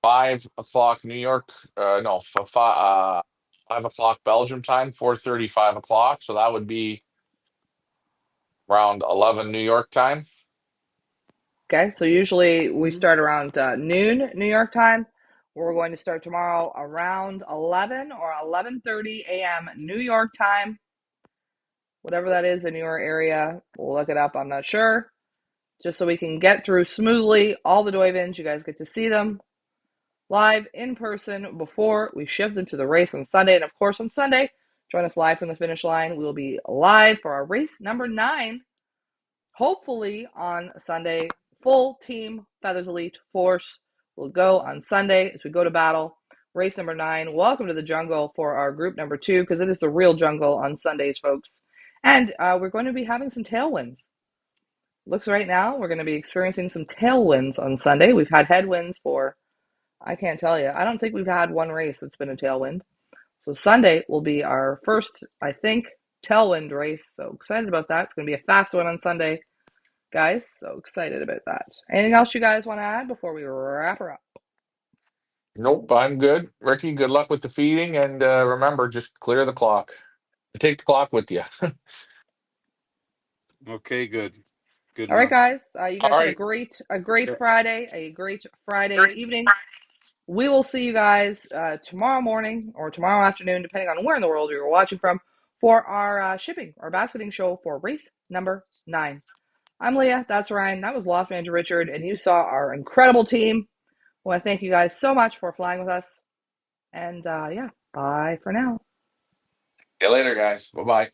Speaker 1: 5 o'clock New York. No, 5 o'clock Belgium time. 4:30, 5 o'clock. So that would be around 11 New York time.
Speaker 2: Okay, so usually we start around noon New York time. We're going to start tomorrow around 11 or 11:30 a.m. New York time. Whatever that is in your area, we'll look it up. I'm not sure. Just so we can get through smoothly all the Doivens. You guys get to see them live in person before we ship them to the race on Sunday. And of course, on Sunday, join us live from the finish line. We'll be live for our race number 9. Hopefully on Sunday, full team Feathers Elite force will go on Sunday as we go to battle. Race number 9. Welcome to the jungle for our group number 2 because it is the real jungle on Sundays, folks. And we're going to be having some tailwinds. Looks right now, we're going to be experiencing some tailwinds on Sunday. We've had headwinds for, I can't tell you. I don't think we've had one race that's been a tailwind. So Sunday will be our first, I think, tailwind race. So excited about that. It's going to be a fast one on Sunday, guys. So excited about that. Anything else you guys want to add before we wrap her up?
Speaker 1: Nope, I'm good. Ricky, good luck with the feeding, and remember, just clear the clock. Take the clock with you.
Speaker 3: Okay, good. Good
Speaker 2: All right,
Speaker 3: enough.
Speaker 2: guys. You
Speaker 1: All
Speaker 2: guys have
Speaker 1: right.
Speaker 2: a great
Speaker 3: Okay.
Speaker 2: Friday, a great Friday evening. We will see you guys tomorrow morning or tomorrow afternoon, depending on where in the world you're watching from, for our shipping, our basketing show for race number 9. I'm Leah. That's Ryan. That was Loft Manager Richard, and you saw our incredible team. I want to thank you guys so much for flying with us. And yeah, bye for now.
Speaker 1: See you later, guys. Bye bye.